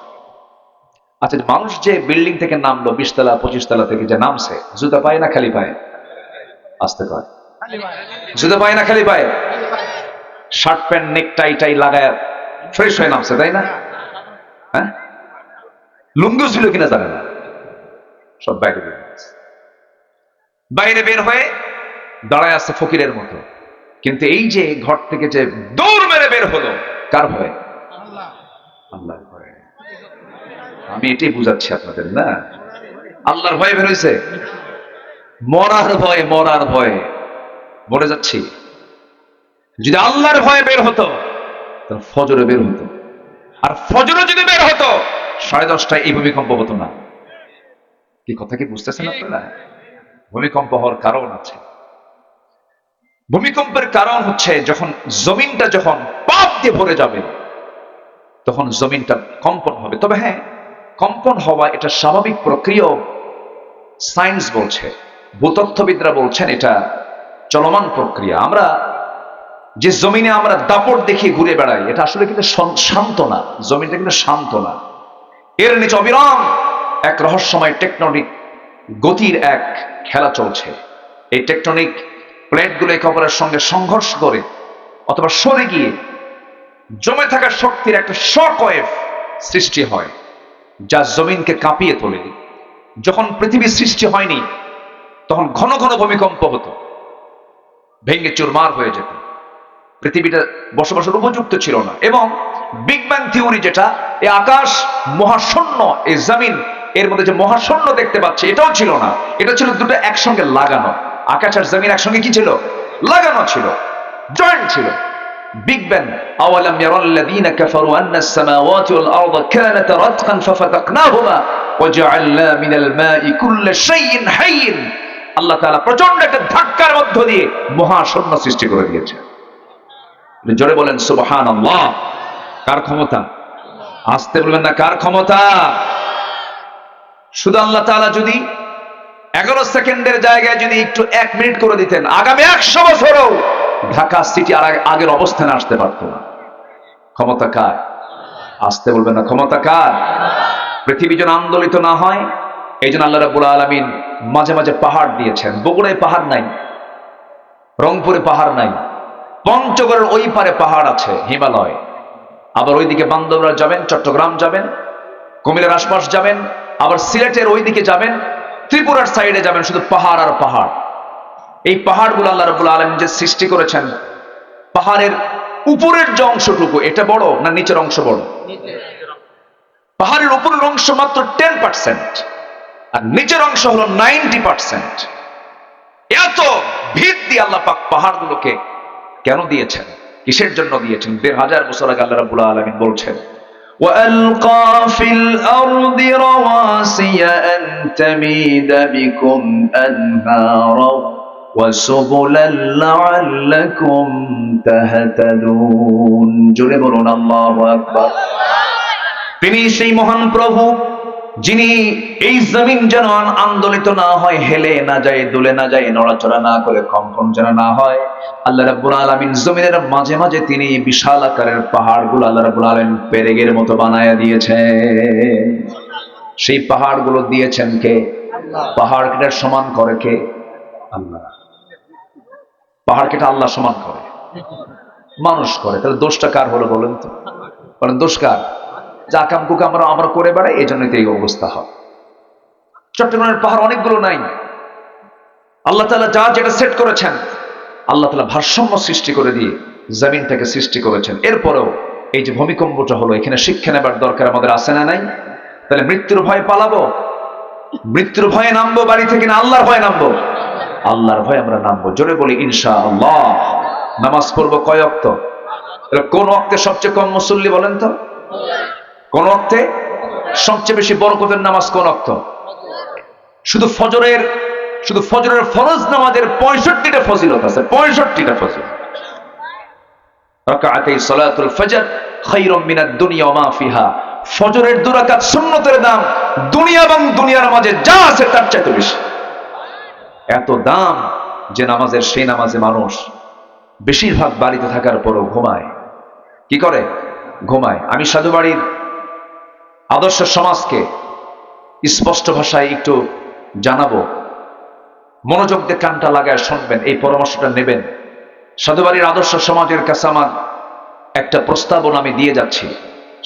আচ্ছা, মানুষ যে বিল্ডিং থেকে নামলো, 20 তলা 25 তলা থেকে যে নামছে, জুতা পায় না খালি পায়? আসতে পায়। জুতা পায় না খালি পায়? শার্ট প্যান্ট নেক টাই টাই লাগায় ফ্রেশ হয়ে নামছে, তাই না? হ্যাঁ, লুঙ্গিও ছিল কিনা জানে না, সব বাইরে বের হয়েছে। বাইরে বের হয়ে দাঁড়ায় আছে ফকিরের মতো। কিন্তু এই যে ঘর থেকে যে দৌড় মেরে বের হলো, কার ভয়ে? আল্লাহর ভয়ে। আমি এটাই বুঝাচ্ছি আপনাদের, না আল্লাহর ভয়ে বের হয়েছে, মরার ভয়ে, মরার ভয়ে মরে যাচ্ছি। যদি আল্লাহর ভয়ে বের হতো তাহলে ফজরে বের হতো, আর ফজরে যদি বের হতো 10:30টায় এই ভূমিকম্প হতো না। কি কথা কি বুঝতেছেন আপনারা? ভূমিকম্প হওয়ার কারণ আছে। ভূমিকম্পের কারণ হচ্ছে যখন জমিনটা যখন পাপ দিয়ে ভরে যাবে, তখন জমিনটা কম্পন হবে। তবে হ্যাঁ, কম্পন হওয়া এটা স্বাভাবিক প্রক্রিয়া, সায়েন্স বলছে, ভূতত্ত্ববিদরা বলছেন এটা চলমান প্রক্রিয়া। আমরা যে জমিনে আমরা দাপট দেখিয়ে ঘুরে বেড়াই, এটা আসলে কিন্তু শান্ত না, জমিনটা কিন্তু শান্ত না। এর নিচে অবিরাম এক রহস্যময় টেকটনিক গতির এক খেলা চলছে। এই টেকটনিক প্লেটগুলো একে অপরের সঙ্গে সংঘর্ষ করে অথবা সরে গিয়ে জমে থাকা শক্তির একটা শক ওয়েভ সৃষ্টি হয়, যা জমিনকে কাঁপিয়ে তোলে। যখন পৃথিবীর সৃষ্টি হয়নি তখন ঘন ঘন ভূমিকম্প হতো, ভেঙে চুরমার হয়ে যেত, পৃথিবীটা বসবাসের উপযুক্ত ছিল না। এবং বিগ ব্যাং থিওরি যেটা, এই আকাশ মহাশূন্য, এই জমিন এর মধ্যে যে মহাশূন্য দেখতে পাচ্ছে, এটাও ছিল না। এটা ছিল দুটো একসঙ্গে লাগানো, আকাশ আর জমিন একসঙ্গে কি ছিল? লাগানো ছিল, জয়েন্ট ছিল। Big bang. আওয়ালাম ইয়ারাল্লাযীনা কাফারু আন্নাস সামাওয়াতি ওয়াল আরদা কানাতা রাতকান ফাফাতাকনাহুমা ওয়া জাআলনা মিনাল মাই কুল্লা শাইইন হাইয়্যিন। আল্লাহ তাআলা প্রচন্ড একটা ধাক্কার মধ্য দিয়ে মহাশূন্য সৃষ্টি করে দিয়েছে। জোরে বলেন সুবহানাল্লাহ। কার ক্ষমতা? আসতে বলবেন না, কার ক্ষমতা? শুধু আল্লাহ তাআলা যদি 11 সেকেন্ডের জায়গায় যদি একটু 1 মিনিট করে দিতেন, আগামী 100 বছরও ঢাকা সিটি আর আগের অবস্থানে আসতে পারত না। ক্ষমতা কার? আসতে বলবেন না, ক্ষমতা কার? পৃথিবী যেন আন্দোলিত না হয় এই জন্য আল্লাহ রাব্বুল আলামিন মাঝে মাঝে পাহাড় দিয়েছেন। বগুড়ায় পাহাড় নাই, রংপুরে পাহাড় নাই, পঞ্চগড়ের ওই পারে পাহাড় আছে, হিমালয়। আবার ওইদিকে বান্দরবান যাবেন, চট্টগ্রাম যাবেন, কুমিল্লার আশপাশ যাবেন, আবার সিলেটের ওইদিকে যাবেন, ত্রিপুরার সাইডে যাবেন, শুধু পাহাড় আর পাহাড়। এই পাহাড়গুলো আল্লাহ রাব্বুল আলামিন যে সৃষ্টি করেছেন, পাহাড়ের উপরের যে অংশটুকু এটা বড় না নিচের অংশ বড়? পাহাড়ের উপরের অংশ মাত্র 10%, আর নিচের অংশ হলো 90%। এত ভিত দিয়ে আল্লাহ পাক পাহাড়গুলোকে কেন দিয়েছেন, কিসের জন্য দিয়েছেন? 1500 বছর আগে আল্লাহ রাব্বুল আলামিন বলছেন, وَأَلْقَى فِي الْأَرْضِ رَوَاسِيَ أَن تَمِيدَ بِكُمْ أَنْهَارًا وَسُبُلًا لَعَلَّكُمْ تَهْتَدُونَ। জোরে বলুন আল্লাহু আকবার। তিনি সেই মহান প্রভু যিনি এই জমিন যেন আন্দোলিত না হয়, হেলে না যায়, দুলে না যায়, নড়াচড়া না করে, কম্পন যেন না হয়, আল্লাহ রাব্বুল আলামিন জমিনের মাঝে মাঝে তিনি বিশাল আকারের পাহাড়গুলো আল্লাহ রাব্বুল আলামিন পেরেকের মতো বানায়া দিয়েছেন। সেই পাহাড়গুলো দিয়েছেন কে? পাহাড় কেটে সমান করে কে? আল্লাহ। পাহাড় কেটে আল্লাহ সমান করে, মানুষ করে। তাহলে দোষটা কার হলো বলেন তো? বলেন দোষ কার? যা কাম কুক আমরা করে বেড়াই, এই জন্যই তো এই অবস্থা হয়। চট্টগ্রামের পাহাড় অনেকগুলো নাই। আল্লাহ তাআলা যা যেটা সেট করেছেন, আল্লাহ তাআলা ভারসাম্য সৃষ্টি করে দিয়ে জমিনটাকে সৃষ্টি করেছেন। এরপরেও এই যে ভূমিকম্পটা হলো, এখানে শিক্ষা নেবার দরকার আমাদের আছে না নাই? তাহলে মৃত্যুর ভয় পালাবো, মৃত্যুর ভয়ে নামবো বাড়ি থেকে, না আল্লাহর ভয়ে নামবো? আল্লাহর ভয়ে আমরা নামবো। জোরে বলি ইনশাআল্লাহ। নামাজ পড়বো কয় ওয়াক্ত? কোন ওয়াক্তে সবচেয়ে কম মুসল্লি বলেন তো? কোন ওয়াক্তে সবচেয়ে বেশি বরকতের নামাজ কোন ওয়াক্ত? শুধু ফজরের ফরজ নামাজের 65টা ফজিলত আছে, 65টা ফজিলত। রাকাআতাই সালাতুল ফজর খায়রুম মিনাদ দুনিয়া ওয়া মা ফিহা। ফজরের 2 রাকাত সুন্নতের দাম দুনিয়া এবং দুনিয়ার মাঝে যা আছে তার চাইতে বেশি। এত দাম যে নামাজের, সেই নামাজে মানুষ বেশিরভাগ বাড়িতে থাকার পরও ঘুমায়। কি করে? ঘুমায়। আমি সাধুবাড়ির আদর্শ সমাজকে স্পষ্ট ভাষায় একটু জানাবো, মনোযোগ দিয়ে কানটা লাগায় শুনবেন, এই পরামর্শটা নেবেন। সাধুবাড়ির আদর্শ সমাজের কাছে আমার একটা প্রস্তাবনা আমি দিয়ে যাচ্ছি।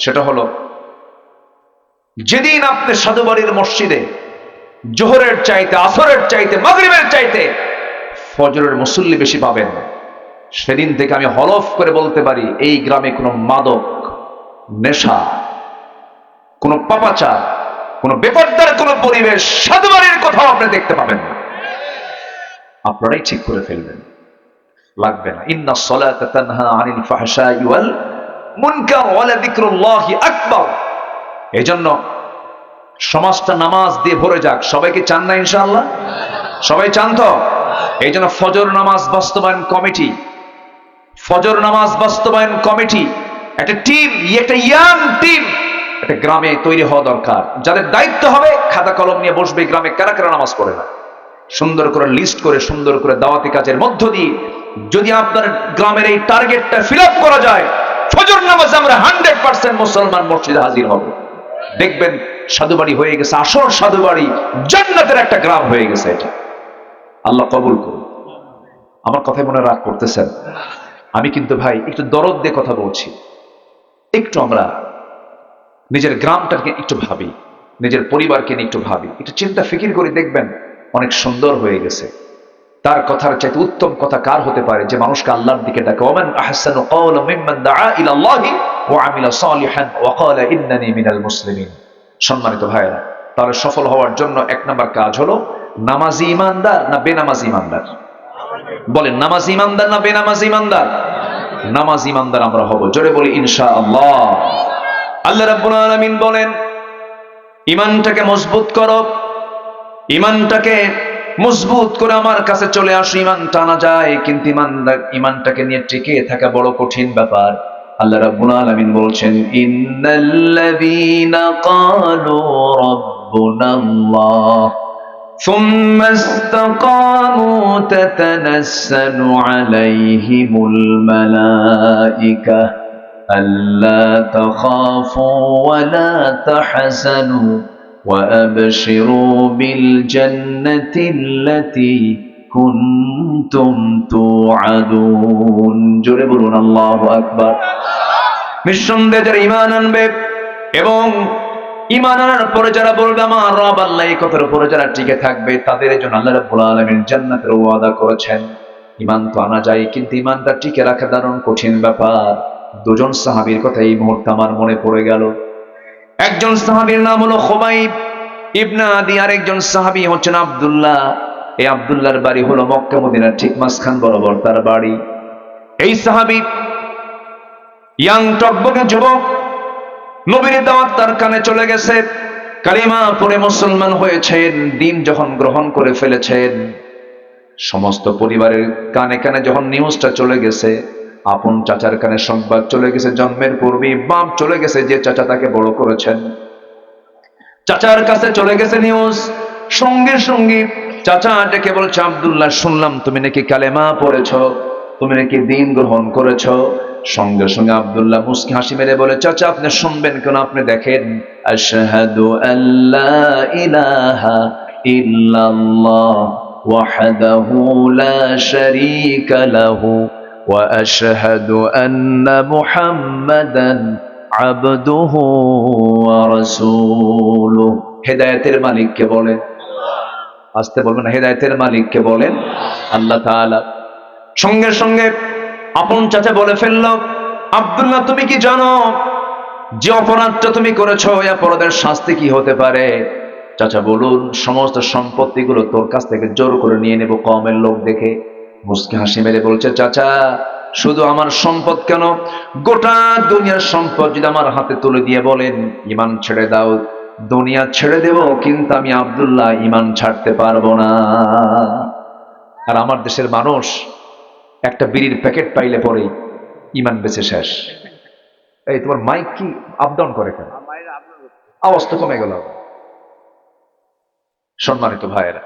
সেটা হলো, যেদিন আপনি সাধুবাড়ির মসজিদে জোহরের চাইতে, আসরের চাইতে, মাগরিবের চাইতে ফজরের মুসল্লি বেশি পাবেন, সেদিন থেকে আমি হলফ করে বলতে পারি এই গ্রামে কোনো মাদক, নেশা, কোনো পাপাচার, কোনো বেপরদার কোনো পরিবেশ সাধুবাড়ির কোথাও আপনি দেখতে পাবেন না। আপনারাই ঠিক করে ফেলবেন, লাগবে না। ইন্নাস সালাতা তানহা আনিল ফাহশাই ওয়াল মুনকার ওয়া লাযিকরুল্লাহি আকবার। এজন্য সমাজটা নামাজ দিয়ে ভরে যাক। সবাই কি চান না ইনশাআল্লাহ? সবাই চান তো? এই জন্য ফজর নামাজ বাস্তবায়ন কমিটি, ফজর নামাজ বাস্তবায়ন কমিটি, একটা টিম, একটা ইয়াং টিম একটা গ্রামে তৈরি হওয়া দরকার। যাদের দায়িত্ব হবে খাতা কলম নিয়ে বসবে গ্রামে কারা কারা নামাজ পড়ে না, সুন্দর করে লিস্ট করে, সুন্দর করে দাওয়াতি কাজের মধ্য দিয়ে যদি আপনার গ্রামের এই টার্গেটটা ফিল আপ করা যায়, ফজর নামাজে আমরা 100% মুসলমান মসজিদে হাজির হব। দেখবেন সাধুবাড়ি হয়ে গেছে আসল সাধুবাড়ি, জান্নাতের একটা গ্রাম হয়ে গেছে। এটা আল্লাহ কবুল করুন। আমার কথায় মনে রাগ করতেছেন? আমি কিন্তু ভাই একটু দরদ দিয়ে কথা বলছি। একটু আমরা নিজের গ্রামটাকে একটু ভাবি, নিজের পরিবারকে নিয়ে একটু ভাবি, একটু চিন্তা ফিকির করে দেখবেন অনেক সুন্দর হয়ে গেছে। তার কথার চাইতে উত্তম কথা কার হতে পারে যে মানুষকে আল্লাহর দিকে ডাকে? ওমান আহসানু ক্বাওলাম মিম্মান দাআ ইলাল্লাহি ওয়া আমিলা সালিহান ওয়া ক্বালা ইন্নানি মিনাল মুসলিমিন। সম্মানিত ভাইরা, তাহলে সফল হওয়ার জন্য 1 নাম্বার কাজ হলো নামাজি ইমানদার না বেনামাজি ইমানদার? বলেন, নামাজি ইমানদার না বেনামাজি ইমানদার? নামাজি ইমানদার আমরা হব। জোরে বলি ইনশাআল্লাহ। আল্লাহ রাব্বুল আলামিন বলেন, ইমানটাকে মজবুত করো, ইমানটাকে মজবুত করে আমার কাছে চলে আসো। ইমান টানা যায়, কিন্তু ইমানটাকে নিয়ে টিকে থাকা বড় কঠিন ব্যাপার। আল্লাহ রাব্বুল আলামিন বলছেন, ইন্নাল্লাযীনা ক্বালু রাব্বুনাল্লাহ সুম্মা ইসতাকামু তাতানাসসালু আলাইহিমুল মালাইকা আল্লা তাখাফু ওয়া লা তাহজানু وأبشروا بالجنة التي كنتم توعدون। জোরে বলুন আল্লাহু আকবার। নিঃসন্দেহে যারা ঈমান আনবে এবং ঈমান আনার পরে যারা বলবে আমার রব আল্লাহ, এই কথার উপরে যারা টিকে থাকবে, তাদের জন্য আল্লাহ রাব্বুল আলামিন জান্নাতের ওয়াদা করেছেন। ঈমান তো আনা যায়, কিন্তু ঈমানটা টিকে রাখা দারুণ কঠিন ব্যাপার। 2 জন সাহাবীর কথা এই মুহূর্তে আমার মনে পড়ে গেল। একজন সাহাবীর নাম হলো খুবাইব ইবনে আদি, আর একজন সাহাবী হচ্ছেন আব্দুল্লাহ। এই আব্দুল্লাহর বাড়ি হলো মক্কা মদিনার ঠিক মাঝখান বরাবর তার বাড়ি। এই সাহাবী ইয়াং টকবকে যুবক, নবীর দাওয়াত তার কানে চলে গেছে, কালিমা পড়ে মুসলমান হয়েছেন, দিন যখন গ্রহণ করে ফেলেছেন, সমস্ত পরিবারের কানে কানে যখন নিউজটা চলে গেছে, আপন চাচার কানে সংবাদ চলে গেছে, জন্মের পূর্বেই বাপ চলে গেছে, যে চাচা তাকে বড় করেছেন, চাচার কাছে চলে গেছে নিউজ। সঙ্গে সঙ্গে চাচা ডেকে বলছে, আব্দুল্লাহ শুনলাম তুমি নাকি কালেমা পড়েছ, তুমি নাকি দ্বীন গ্রহণ করেছ। সঙ্গে সঙ্গে আব্দুল্লাহ মুস্কি হাসি মেরে বলে, চাচা আপনি শুনবেন কেন? আপনি দেখেন, আশহাদু আল্লা ইলাহা ইল্লাল্লাহ ওয়াহদাহু লা শারীকা লাহু ওয়া আশহাদু আন্না মুহাম্মাদান আবদুহু ওয়া রাসূলুহু। হেদায়েতের মালিক কে বলেন? আসতে বলবেন, হেদায়েতের মালিক কে বলেন? আল্লাহ তাআলা। সঙ্গে সঙ্গে আপন চাচা বলে ফেলল, আব্দুল্লাহ তুমি কি জানো যে অপরাধটা তুমি করেছো ওই অপরাধের শাস্তি কি হতে পারে? চাচা বলুন, সমস্ত সম্পত্তিগুলো তোর কাছ থেকে জোর করে নিয়ে নেব কওমের লোক দেখে। মুস্কি হাসি মেরে বলছে, চাচা শুধু আমার সম্পদ কেন, গোটা দুনিয়ার সম্পদ যদি আমার হাতে তুলে দিয়ে বলেন ঈমান ছেড়ে দাও, দুনিয়া ছেড়ে দেব, কিন্তু আমি আব্দুল্লাহ ঈমান ছাড়তে পারবো না। আর আমার দেশের মানুষ একটা বিড়ির প্যাকেট পাইলে পরে ঈমান বেঁচে শেষ। এই তোমার মাইক কি আপ ডাউন করে কেন? আওয়াজ তো কমে গেল। সম্মানিত ভাইয়েরা,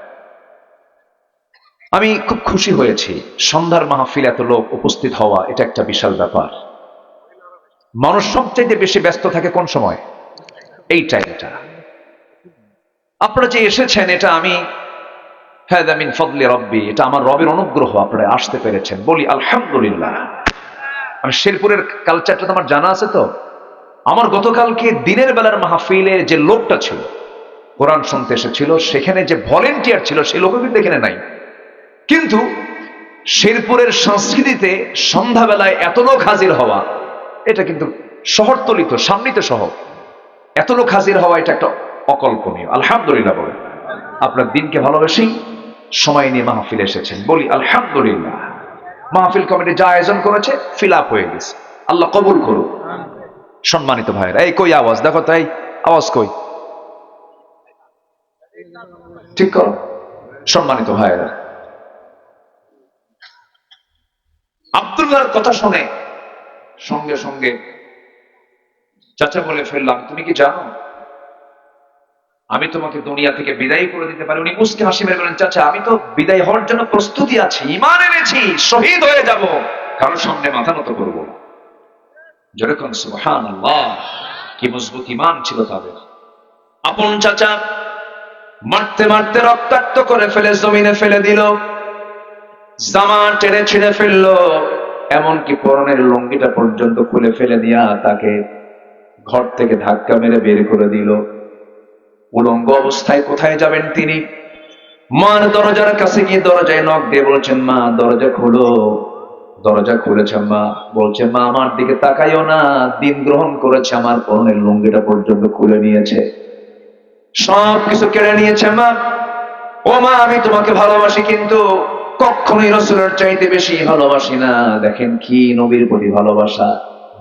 আমি খুব খুশি হয়েছি সন্ধ্যার মাহফিল এত লোক উপস্থিত হওয়া, এটা একটা বিশাল ব্যাপার। মানুষ সবচাইতে বেশি ব্যস্ত থাকে কোন সময়? এই টাইমটা। আপনারা যে এসেছেন এটা আমি হাদা মিন ফাদলি রাব্বি, এটা আমার রবের অনুগ্রহ, আপনারা আসতে পেরেছেন, বলি আলহামদুলিল্লাহ। মানে শেরপুরের কালচারটা তো আমার জানা আছে। তো আমার গতকালকে দিনের বেলার মাহফিলে যে লোকটা ছিল কোরআন শুনতে এসেছিল, সেখানে যে ভলেন্টিয়ার ছিল সেই লোকও কিন্তু এখানে নাই। কিন্তু শেরপুরের সংস্কৃতিতে সন্ধ্যাবেলায় এত লোক হাজির হওয়া, এটা কিন্তু শহরতলিত সামনিত শহর, এত লোক হাজির হওয়া এটা একটা অকল্পনীয়। আলহামদুলিল্লাহ বলে আপনার দিনকে ভালোবেসে সময় নিয়ে মাহফিল এসেছেন, বলি আলহামদুলিল্লাহ। মাহফিল কমিটি যা আয়োজন করেছে ফিল আপ হয়ে গেছে, আল্লাহ কবুল করুন। সম্মানিত ভাইরা, এই কই আওয়াজ দেখো, তাই আওয়াজ কই, ঠিক করো। সম্মানিত ভাইরা, আব্দুল্লাহর কথা শুনে সঙ্গে সঙ্গে চাচা বলে ফেললাম, তুমি কি জানো আমি তোমাকে দুনিয়া থেকে বিদায় করে দিতে পারি? উনি মুস্কি হাসি মেরে বলেন, চাচা আমি তো বিদায় হওয়ার জন্য প্রস্তুতি আছি, ঈমান এনেছি, শহীদ হয়ে যাব, কারোর সামনে মাথা নত করবো না। যেরকম সুবহানাল্লাহ, কি মজবুত ঈমান ছিল তাদের। আপন চাচা মারতে মারতে রক্তাক্ত করে ফেলে জমিনে ফেলে দিল, জামা টেনে ছিঁড়ে ফেললো, এমনকি পরনের লুঙ্গিটা পর্যন্ত খুলে ফেলে দিয়া তাকে ঘর থেকে ধাক্কা মেরে বের করে দিল। উলঙ্গ অবস্থায় কোথায় যাবেন তিনি? মার দরজার কাছে গিয়ে দরজায় নক দিয়ে বলছেন, মা দরজা খোলো। দরজা খুলেছে মা, বলছে, মা আমার দিকে তাকাইও না, দিন গ্রহণ করেছে, আমার পরনের লুঙ্গিটা পর্যন্ত খুলে নিয়েছে, সব কিছু কেড়ে নিয়েছে। মা, ও মা আমি তোমাকে ভালোবাসি, কিন্তু কখনোই রাসূলের চাইতে বেশি ভালোবাসি না। দেখেন কি নবীর প্রতি ভালোবাসা।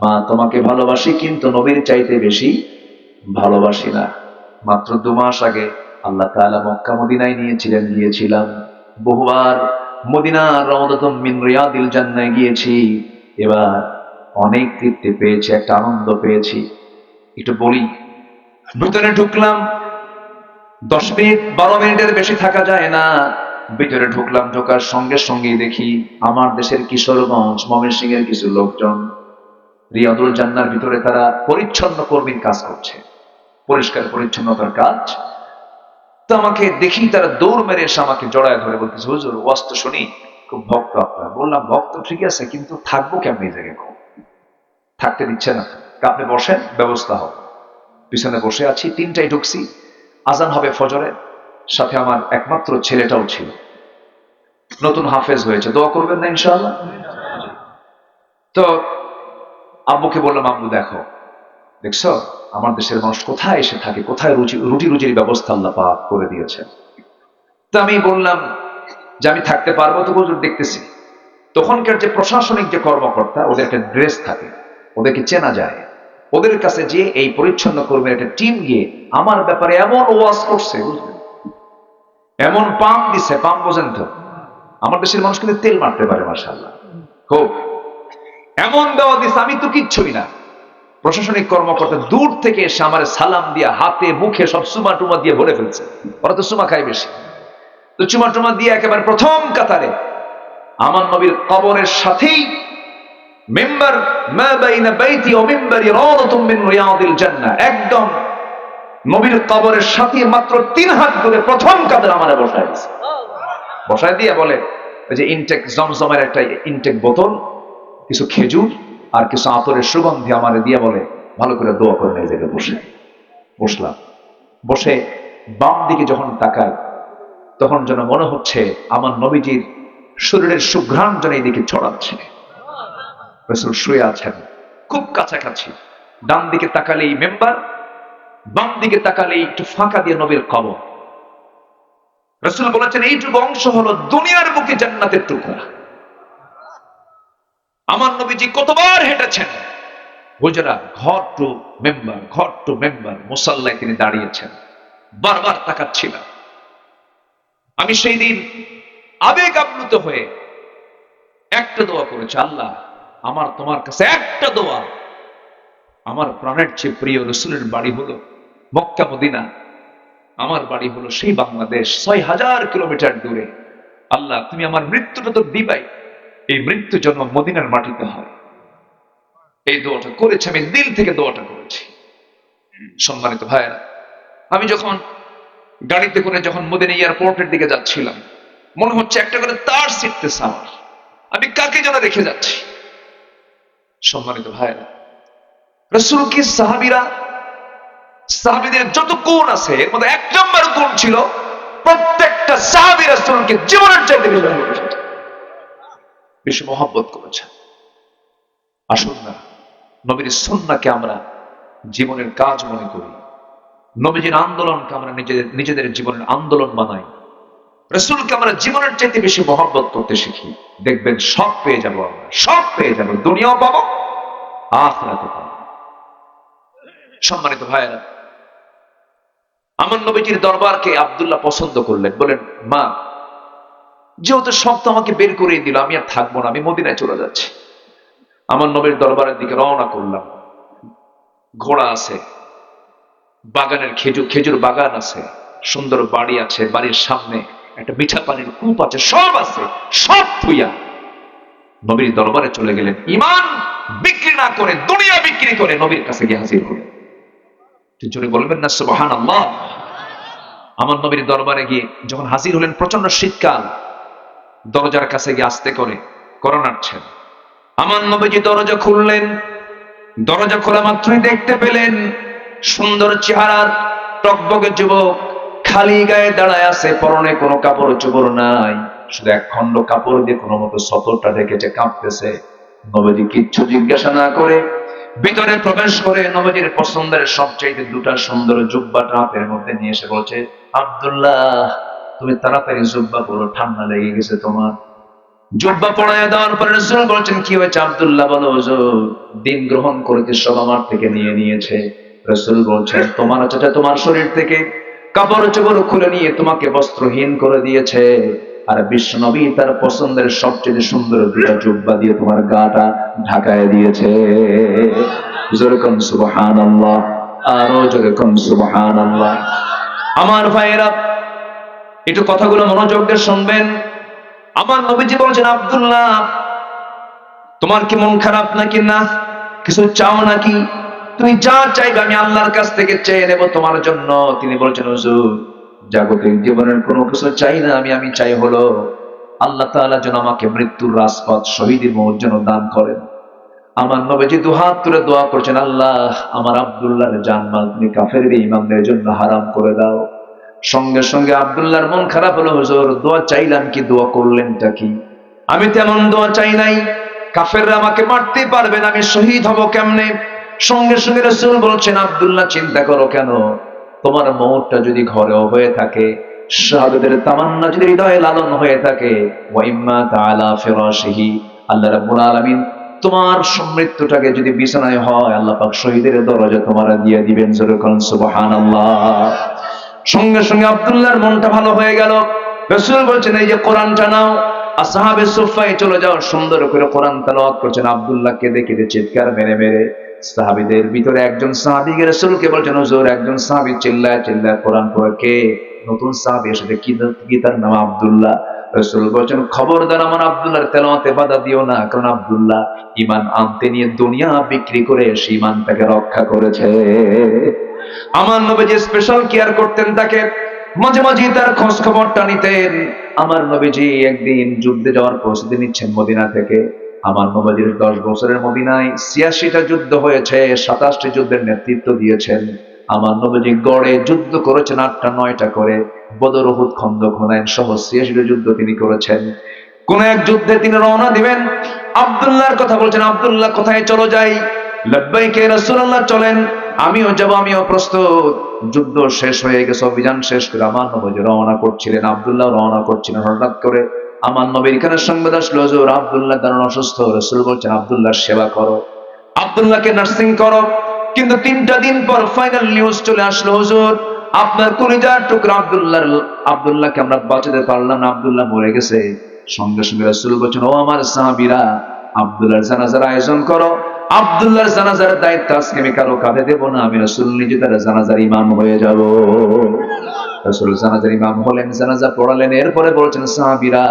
মা তোমাকে ভালোবাসি, কিন্তু নবীর চাইতে বেশি ভালোবাসি না। মাত্র 2 মাস আগে আল্লাহ তাআলা মক্কা মদিনায় গিয়েছিলাম বহুবার, মদিনার রওদাতুম মিন রিয়াদিল জান্নাহ গিয়েছি। এবার অনেক তৃপ্তি পেয়েছি, একটা আনন্দ পেয়েছি। একটু বলি, ভিতরে ঢুকলাম, 10 মিনিট 12 মিনিটের বেশি থাকা যায় না। ভিতরে ঢুকলাম, ঢোকার সঙ্গে সঙ্গেই দেখি আমার দেশের কিশোরগঞ্জ ময়মনসিংহের কিছু লোকজন রিয়াদুল জান্নাহর ভিতরে তারা পরিচ্ছন্ন কর্মীর কাজ করছে, পরিষ্কার পরিচ্ছন্নতার কাজ। তো আমাকে দেখি তারা দৌড় মেরে এসে আমাকে জড়ায় ধরে বলতেছে, হুজুর ওয়াজ তো শুনি, খুব ভক্ত আপনার। বললাম, ভক্ত ঠিক আছে, কিন্তু থাকবো কেমন এই জায়গায়? থাকতে দিচ্ছে না। আপনি বসেন, ব্যবস্থা হবে। পিছনে বসে আছি, 3টায় ঢুকছি, আজান হবে ফজরের, সাথে আমার একমাত্র ছেলেটাও ছিল, নতুন হাফেজ হয়েছে, দোয়া করবেন না ইনশাআল্লাহ? তো আব্বুকে বললাম, আব্বু দেখো, দেখছো আমার দেশের মানুষ কোথায় এসে থাকে, কোথায় রুটি রুজির ব্যবস্থা আল্লাহ পাক করে দিয়েছে। তো আমি বললাম যে আমি থাকতে পারবো তো হুজুর, দেখতেছি। তখনকার যে প্রশাসনিক যে কর্মকর্তা, ওদেরকে ড্রেস থাকে, ওদেরকে চেনা যায়, ওদের কাছে যে এই পরিচ্ছন্ন কর্মীর একটা টিম গিয়ে আমার ব্যাপারে এমন ওয়াজ করছে, বুঝলেন, এমন পাম দিছে, পাম বোঝেন তো, আমার দেশের মানুষ কিন্তু তেল মারতে পারে মাশাআল্লাহ, খুব এমন দেওয়া দিছে, আমি তো কিচ্ছুই না। প্রশাসনিক কর্মকর্তা দূর থেকে এসে আমার সালাম দিয়া হাতে মুখে সব চুমা টুমা দিয়ে ভরে ফেলছে, ওরা তো চুমা খায় বেশি। তো চুমা টুমা দিয়ে একেবারে প্রথম কাতারে আমার নবীর কবরের সাথেই মেম্বার মা বাইনা বাইতি ওয়া মিম্বারি রাওদাতুম মিন রিয়াদিল জান্নাহ, একদম নবীর কবরের সাথে মাত্র 3 হাত দূরে প্রথম কাতারে আমারে বসায় দিয়েছে। বসায় দিয়ে বলে, ওই যে ইনটেক জমজমের একটা ইনটেক বোতল, কিছু খেজুর আর কিছু আতরের সুগন্ধি আমারে দিয়ে বলে, ভালো করে দোয়া করেন এই জায়গায় বসে। বসলাম, বসে বাম দিকে যখন তাকাই, তখন যেন মনে হচ্ছে আমার নবীজির শরীরের সুঘ্রাণ যেন এইদিকে ছড়াচ্ছে। রাসূল শুয়ে আছেন খুব কাছাকাছি, ডান দিকে তাকালেই মেম্বার, বাম দিকে তাকালেই একটু ফাঁকা দিয়ে নবীর কবর। রাসূল বলেছেন এইটুকু অংশ হলো দুনিয়ার বুকে জান্নাতের টুকরা। আমার নবীজি কতবার হেঁটেছেন হুজরা, ঘর টু মেম্বার, ঘর টু মেম্বার, মুসাল্লায় তিনি দাঁড়িয়েছেন, বারবার তাকাচ্ছিলেন। আমি সেই দিন আবেগ আপ্লুত হয়ে একটা দোয়া করেছি, আল্লাহ আমার তোমার কাছে একটা দোয়া, আমার প্রাণের চেয়ে প্রিয় রাসূলের বাড়ি হলো মক্কা মদিনা, আমার বাড়ি হলো সেই বাংলাদেশ ৬০০০ কিলোমিটার দূরে। আল্লাহ তুমি আমার মৃত্যুটা তো দিবাই, এই মৃত্যু জন্ম মদিনার মাটিতে হয়। এই দোয়াটা করেছি, আমি দিল থেকে দোয়াটা করেছি। সম্মানিত ভাইয়েরা, আমি যখন গাড়িতে করে যখন মদিনা এয়ারপোর্টের দিকে যাচ্ছিলাম, মনে হচ্ছে একটা করে তার ছিটতেছে আমার, আমি কাকে যেন রেখে যাচ্ছি। সম্মানিত ভাইয়েরা, রাসূল কি সাহাবীরা, সাহাবীদের যত গুণ আছে এর মধ্যে এক নম্বর গুণ ছিল প্রত্যেকটা সাহাবী রাসূলকে জীবনের চাইতে বেশি মহব্বত করেছেন। আসুন না নবীর সুন্নাহকে আমরা জীবনের কাজ মনে করি, নবীজির আন্দোলনকে আমরা নিজেদের জীবনের আন্দোলন বানাই, রাসূলকে আমরা জীবনের চাইতে বেশি মহব্বত করতে শিখি। দেখবেন সব পেয়ে যাবো, আমরা সব পেয়ে যাবো, দুনিয়াও পাবো, আখিরাতে পাবো। সম্মানিত ভাইয়েরা, আমার নবীজির দরবারকে আব্দুল্লাহ পছন্দ করলেন, বলেন মা যেহেতু সব তো আমাকে বের করে দিল, আমি আর থাকবো না, আমি মদিনায় চলে যাচ্ছি। আমার নবীর দরবারের দিকে রওনা করলাম। ঘোড়া আছে, বাগানের খেজুর বাগান আছে, সুন্দর বাড়ি আছে, বাড়ির সামনে একটা মিঠা পানির কূপ আছে, সব আছে, সব থুইয়া নবীর দরবারে চলে গেলেন। ঈমান বিক্রি না করে, দুনিয়া বিক্রি করে নবীর কাছে গিয়ে হাজির হলেন। জোরে বলবেন না সুবহানাল্লাহ। আমার নবীর দরবারে গিয়ে যখন হাজির হলেন, প্রচন্ড শীতকাল, দরজার কাছে গিয়ে আস্তে করে করোনাচ্ছেন। আমার নবীজি দরজা খুললেন, দরজা খোলা মাত্রই দেখতে পেলেন সুন্দর চেহারার টকবকে যুবক খালি গায়ে দাঁড়ায় আছে, পরনে কোনো কাপড় চোপড় নাই, শুধু এক খণ্ড কাপড় দিয়ে কোনো মতো সতরটা ঢেকেছে, কাঁপতেছে। নবীজি কিচ্ছু জিজ্ঞাসা না করে ভিতরে প্রবেশ করে নবীজির পছন্দের সবচেয়ে দুটা সুন্দর জুব্বাটা হাতের মধ্যে নিয়ে এসে বলছে, আব্দুল্লাহ তুমি তাড়াতাড়ি জুব্বা পরো, ঠান্ডা লেগে গেছে তোমার। জুব্বা পরাইয়া দেওয়ার পরে রাসূল বলছেন, কি হয়েছে আব্দুল্লাহ বলো। হুজুর দিন গ্রহণ করেছে, সব আমার থেকে নিয়ে নিয়েছে। রাসূল বলছেন, তোমার চাচা তোমার শরীর থেকে কাপড় চোপড় খুলে নিয়ে তোমাকে বস্ত্রহীন করে দিয়েছে, আর বিশ্ব নবী তার পছন্দের সবচেয়ে সুন্দর দুটা জুব্বা দিয়ে তোমার গাটা ঢাকায় দিয়েছে। জোরে কোন সুবহানাল্লাহ, আরো জোরে কোন সুবহানাল্লাহ। আমার ভাইয়েরা একটু কথাগুলো মনোযোগ দিয়ে শুনবেন। আমার নবীজি বলছেন, আব্দুল্লাহ তোমার কি মন খারাপ নাকি, না কিছু চাও নাকি? তুমি যা চাইবে আমি আল্লাহর কাছ থেকে চেয়ে নেব তোমার জন্য। তিনি বলছেন, হুজুর জাগতিক জীবনের কোনো কিছু চাই না, আমি চাই হলো আল্লাহ তাআলা যেন আমাকে মৃত্যুর রাজপথ শহীদের মওত যেন দান করেন। আমার নবীজি দুহাত তুলে দোয়া করছেন, আল্লাহ আমার আব্দুল্লাহর জানমাল তুমি কাফের বেঈমানদের জন্য হারাম করে দাও। সঙ্গে সঙ্গে আব্দুল্লাহর মন খারাপ হলো, হুজুর দোয়া চাইলাম কি, দোয়া করলেনটা কি? আমি তেমন দোয়া চাই নাই, কাফেররা আমাকে মারতে পারবে না, আমি শহীদ হব কেমনে? সঙ্গে সঙ্গে রাসূল বলছেন, আব্দুল্লাহ চিন্তা করো কেন, তোমার মওতটা যদি ঘরেও হয়ে থাকে, শাহাদাতের তামান্না যদি হৃদয়ে লালন হয়ে থাকে, ওয়া ইম্মা তাআলা ফিরাশিহি, আল্লাহ রাব্বুল আলামিন তোমার মৃত্যুটাকে যদি বিছানায় হয়, আল্লাহ পাক শহীদের দরজা তোমার দিয়ে দিবেন। জোরে কোন সুবহানাল্লাহ। সঙ্গে সঙ্গে আব্দুল্লাহর মনটা ভালো হয়ে গেল। রাসূল বলছেন, এই যে কোরআনটা নাও, আসহাবে সুফায় চলে যাও, সুন্দর করে কোরআন তেলাওয়াত করছেন। আব্দুল্লাহ কেঁদে কেঁদে চিৎকার মেরে মেরে সাহাবীদের ভিতরে একজন সাহাবীকে রাসূলকে বলছেন, হুজুর একজন সাহাবী চিল্লায় চিল্লায় কোরআন পড়ে, কে? নতুন সাহাবী এসেছে, কি তার নাম আব্দুল্লাহ। রাসূল বলছেন, খবরদার আমার আব্দুল্লাহর তেলাওয়াতে বাধা দিও না, কারণ আব্দুল্লাহ ঈমান আনতে নিয়ে দুনিয়া বিক্রি করে সে ঈমানটাকে রক্ষা করেছে। আমার নবীজি স্পেশাল কেয়ার করতেন তাকে, মাঝে মাঝে তার খোঁজ খবরটা নিতেন। আমার নবীজি একদিন যুদ্ধে যাওয়ার প্রস্তুতি নিচ্ছেন মদিনা থেকে। আমার নবীজির 10 বছরের মদিনায় 86টা যুদ্ধ হয়েছে, 27টি যুদ্ধের নেতৃত্ব দিয়েছেন। আমার নবীজি গড়ে যুদ্ধ করেছেন 8টা 9টা করে, বদর, উহুদ, খন্দক, হুনাইন সহ 86টা যুদ্ধ তিনি করেছেন। কোন এক যুদ্ধে তিনি রওনা দিবেন, আব্দুল্লাহর কথা বলছেন, আব্দুল্লাহ কোথায় চলো যাই? লাব্বাইক ইয়া রাসূলুল্লাহ, চলেন, আমিও যাব, আমিও প্রস্তুত। যুদ্ধ শেষ হয়ে গেছে, অভিযান শেষ করে আমার নবী রওনা করছিলেন, আব্দুল্লাহ রওনা করছিলেন। হঠাৎ করে আমার নবীর কানে সংবাদ আসলো, হুজুর আব্দুল্লাহ দারুণ অসুস্থ। রাসূল বলছেন, আব্দুল্লাহর সেবা করো, আব্দুল্লাহকে নার্সিং করো। কিন্তু 3টা দিন পর ফাইনাল নিউজ চলে আসলো, হুজুর আপনার কলিজার টুকরা আব্দুল্লাহকে আমরা বাঁচাতে পারলাম না, আব্দুল্লাহ মরে গেছে। সঙ্গে সঙ্গে রাসূল বলছেন, ও আমার সাহাবীরা, আব্দুল্লাহর জানাজার আয়োজন করো। আব্দুল্লাহর জানাজার দায়িত্ব আজকে আমি কারো কাঁধে দেব না, আমি রাসূল নিজে তার জানাজার ইমাম হয়ে যাব। রাসূল জানাজার ইমাম হলেন, জানাজা পড়ালেন। এরপরে বলছেন, সাহাবীরা,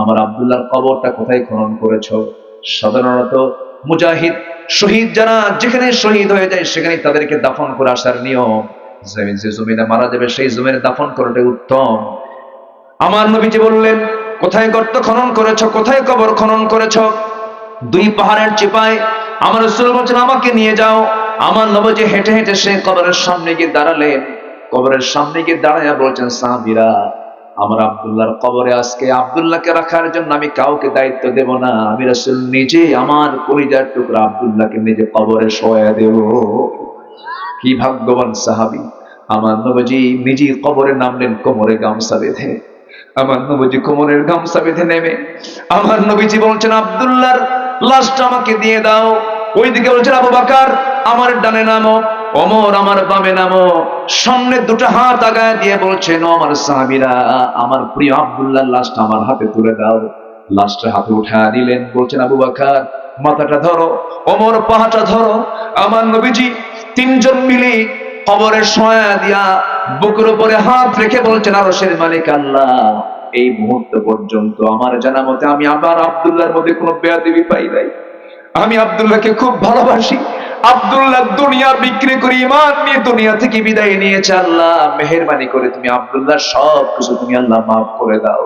আমার আব্দুল্লাহর কবরটা কোথায় খনন করেছো? সাধারণত মুজাহিদ শহীদ যারা যেখানে শহীদ হয়ে যায় সেখানে তাদেরকে দাফন করে আসার নিয়ম। যে জমিনে মারা যাবে সেই জমিনে দাফন করাটাই উত্তম। আমার নবীজি বললেন, কোথায় গর্ত খনন করেছো, কোথায় কবর খনন করেছো? 2 পাহাড়ের চিপায়। আমার রাসূল বলছেন, আমাকে নিয়ে যাও। আমার নবীজি হেঁটে হেঁটে সে কবরের সামনে গিয়ে দাঁড়ালেন। কবরের সামনে গিয়ে দাঁড়ায়া বলছেন, সাহাবীরা, আমার আব্দুল্লাহর কবরে আজকে আব্দুল্লাহকে রাখার জন্য আমি কাউকে দায়িত্ব দেব না, আমি রাসূল নিজে আমার কলিজার টুকরা আব্দুল্লাহকে নিজে কবরে শোয়া দেব। কি ভাগ্যবান সাহাবী! আমার নবীজি নিজে কবরে নামলেন, কোমরে গামছা বেঁধে। আমার নবীজি কোমরের গামছা বেঁধে নেমে আমার নবীজি বলছেন, আব্দুল্লাহর লাশটা আমাকে দিয়ে দাও। ওইদিকে বলছেন, আবু বকর আমার ডানে নামো, ওমর আমার বামে নামো। সামনে 2টা হাত আগায় দিয়ে বলছেন, ও আমার সাহাবীরা, আমার প্রিয় আব্দুল্লাহর লাশটা আমার হাতে তুলে দাও। লাশটা হাতে উঠা দিলেন। বলছেন, আবু বকর মাথাটা ধরো, ওমর পাহাটা ধরো। আমার নবীজি 3জন মিলে কবরের সয়া দিয়া বুকের উপরে হাত রেখে বলছেন, আরশের মালিক আল্লাহ, এই মুহূর্ত পর্যন্ত আমার জানা মতে আমি আবার আব্দুল্লাহর মধ্যে কোনো বেয়াদবি পাই নাই। আমি আব্দুল্লাহকে খুব ভালোবাসি। আব্দুল্লাহ দুনিয়া বিক্রি করে ঈমান নিয়ে দুনিয়া থেকে বিদায় নিয়েছে। আল্লাহ মেহেরবানি করে তুমি আব্দুল্লাহর সব কিছু তুমি আল্লাহ মাফ করে দাও।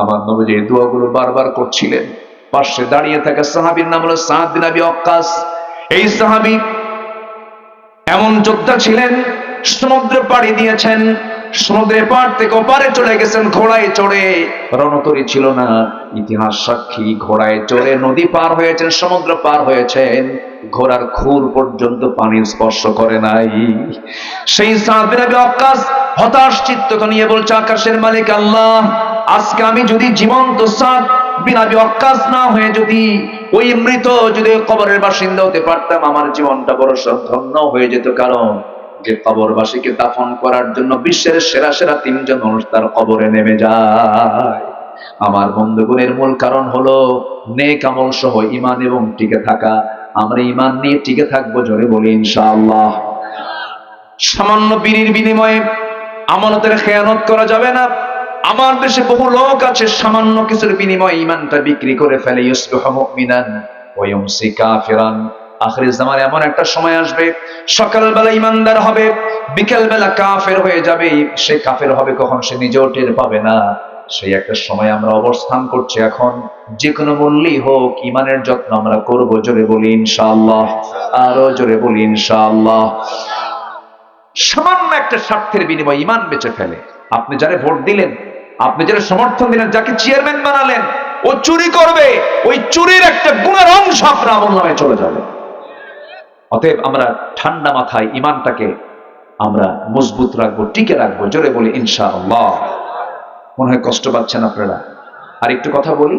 আমার নবী এই দোয়াগুলো বারবার করছিলেন। পাশে দাঁড়িয়ে থাকা সাহাবীর নাম হলো সাদ বিন আবি ওয়াক্কাস। এই সাহাবী এমন যোদ্ধা ছিলেন, সমুদ্র পাড়ি দিয়েছেন, সমুদ্রের পাড় থেকে ওপারে চলে গেছেন ঘোড়ায় চড়ে। রণতরী ছিল না, ইতিহাস সাক্ষী। ঘোড়ায় চড়ে নদী পার হয়েছেন, সমুদ্র পার হয়েছেন, ঘোড়ার খুর পর্যন্ত পানি স্পর্শ করে নাই। সেই সাদ বিন আবি ওয়াক্কাস হতাশ চিত্ত নিয়ে বলছে, আকাশের মালিক আল্লাহ, আজকে আমি যদি জীবন্ত সাদ বিন আবি ওয়াক্কাস না হয়ে যদি ওই মৃত যদি কবরের বাসিন্দা হতে পারতাম, আমার জীবনটা বড় ধন্য হয়ে যেত। কারণ যে কবরবাসীকে দাফন করার জন্য বিশ্বের সেরা সেরা 3জন মানুষ তার কবরে নেমে যায়। আমার বন্ধুগণের মূল কারণ হলো নেক আমল সহ ঈমান এবং টিকে থাকা। আমরা ঈমান নিয়ে টিকে থাকবো, জোরে বলি ইনশাআল্লাহ। সামান্য বিড়ির বিনিময়ে আমানতের খেয়ানত করা যাবে না। আমার দেশে বহু লোক আছে সামান্য কিছুর বিনিময়ে ঈমানটা বিক্রি করে ফেলে। ইউসবিহু মুমিনান ওয়া ইউমসি কাফিরান। আখির জামানে এমন একটা সময় আসবে, সকালবেলা ইমানদার হবে, বিকেলবেলা কাফের হয়ে যাবে। সে কাফের হবে কখন সে নিজেও টের পাবে না। সেই একটা সময় আমরা অবস্থান করছি এখন। যে কোনো মূল্যেই হোক ঈমানের যত্ন আমরা করব, জোরে বলি ইনশাআল্লাহ। আরো জোরে বলি ইনশাআল্লাহ। সামান্য একটা স্বার্থের বিনিময়ে ঈমান বেচে ফেলে। আপনি যারা ভোট দিলেন, আপনি যারা সমর্থন দিলেন, যাকে চেয়ারম্যান বানালেন, ও চুরি করবে, ওই চুরির একটা গুণের অংশ আপনার আমলনামায় চলে যাবে। অতএব আমরা ঠান্ডা মাথায় ঈমানটাকে আমরা মজবুত রাখবো, টিকে রাখবো, জোরে বলি ইনশাআল্লাহ। মনে হয় কষ্ট পাচ্ছেন আপনারা? আর একটু কথা বলি।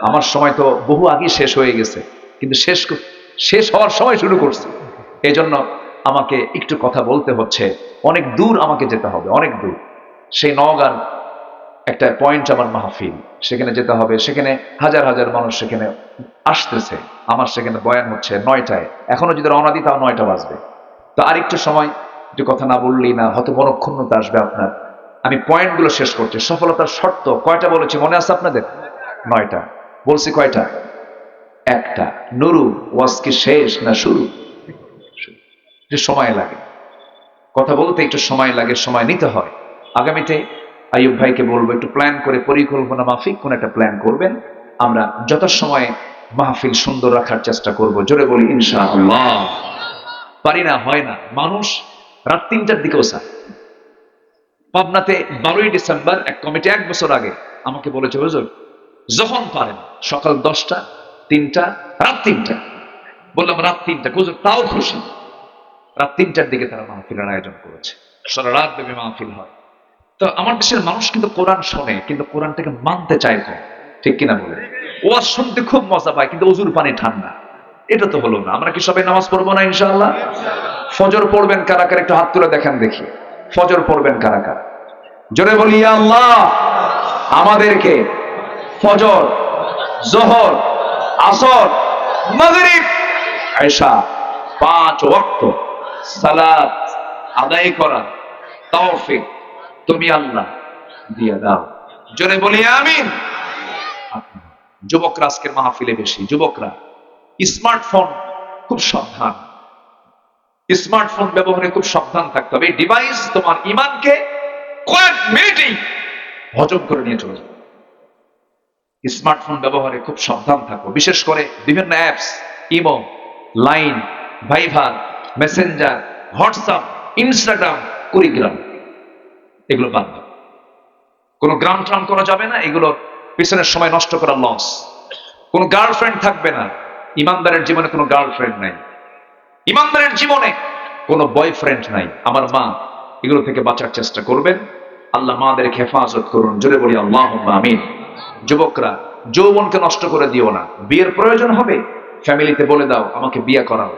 আমার সময় তো বহু আগে শেষ হয়ে গেছে, কিন্তু শেষ হওয়ার সময় শুরু করছি। এই জন্য আমাকে একটু কথা বলতে হচ্ছে। অনেক দূর আমাকে যেতে হবে, অনেক দূর। সেই নওগাঁর একটা পয়েন্ট আমার মাহফিল, সেখানে যেতে হবে। সেখানে হাজার হাজার মানুষ সেখানে আসতেছে। আমার সেখানে বয়ান হচ্ছে 9টায়। এখনো যদি রওনা দিই তাও 9টা বাজবে। তো আর একটু সময়, একটু কথা না বললেই না, হয়তো মনক্ষুণ্ণতা আসবে আপনার। আমি পয়েন্টগুলো শেষ করছি। সফলতার শর্ত কয়টা বলেছি মনে আছে আপনাদের? 9টা বলছি। কয়টা? একটা। নুরু ওয়াজ কি শেষ না শুরু? একটু সময় লাগে, কথা বলতে একটু সময় লাগে, সময় নিতে হয়। আগামীতে আইয়ুব ভাইকে বলবো একটু প্ল্যান করে, পরিকল্পনা মাফিক কোন একটা প্ল্যান করবেন। আমরা যত সময় মাহফিল সুন্দর রাখার চেষ্টা করব, জোরে বলি ইনশাআল্লাহ। পারি না, হয় না। মানুষ রাত 3টার দিকেও চায়। পাবনাতে 12ই ডিসেম্বর এক কমিটি 1 বছর আগে আমাকে বলেছে, হুজুর যখন পারেন সকাল 10টা, 3টা, রাত 3টা। বললাম রাত 3টা, হুজুর তাও খুশি। রাত 3টার দিকে তারা মাহফিলের আয়োজন করেছে, সারা রাত ব্যাপী মাহফিল হয়। তো আমার দেশের মানুষ কিন্তু কোরআন শোনে, কিন্তু কোরআনটাকে মানতে চায় কম, ঠিক কিনা বলে? ওয়াজ শুনতে খুব মজা পায়, কিন্তু অজুর পানি ঠান্ডা। এটা তো হলো না। আমরা কি সবাই নামাজ পড়বো না ইনশাআল্লাহ? ফজর পড়বেন কারা কারা, একটু হাত তুলে দেখেন দেখি। ফজর পড়বেন কারা কারা? জোরে বলি ইয়া আল্লাহ। আমাদেরকে ফজর, জোহর, আসর, মাগরিব, এশা 5 ওয়াক্ত সালাত আদায় করা তৌফিক তুমি আল্লাহ দিয়ে দাও। জোরে বলি আমিন। যুবকরা আজকের মাহফিলে বেশি, যুবকরা স্মার্টফোন খুব সাবধান, স্মার্টফোন ব্যবহারে খুব সাবধান থাকতে হবে। এই ডিভাইস তোমার ঈমানকে কয়েক মিনিটেই হজম করে নিয়ে চলে যাবে। স্মার্টফোন ব্যবহারে খুব সাবধান থাকো, বিশেষ করে বিভিন্ন apps, imo, line, viber, messenger, WhatsApp, Instagram, Kurigram, এগুলো বাদ দাও। কোনো গ্রাম ট্রাম করা যাবে না, এগুলো পিছনের সময় নষ্ট করা লস। কোনো গার্লফ্রেন্ড থাকবে না, ইমানদারের জীবনে কোনো গার্লফ্রেন্ড নাই, ইমানদারের জীবনে কোনো বয়ফ্রেন্ড নাই। আমার মা এগুলো থেকে বাঁচার চেষ্টা করবেন। আল্লাহ মাদেরকে হেফাজত করুন, জোরে বলি আল্লাহুম্মা আমিন। যুবকরা যৌবনকে নষ্ট করে দিও না। বিয়ের প্রয়োজন হবে, ফ্যামিলিতে বলে দাও আমাকে বিয়ে করাও,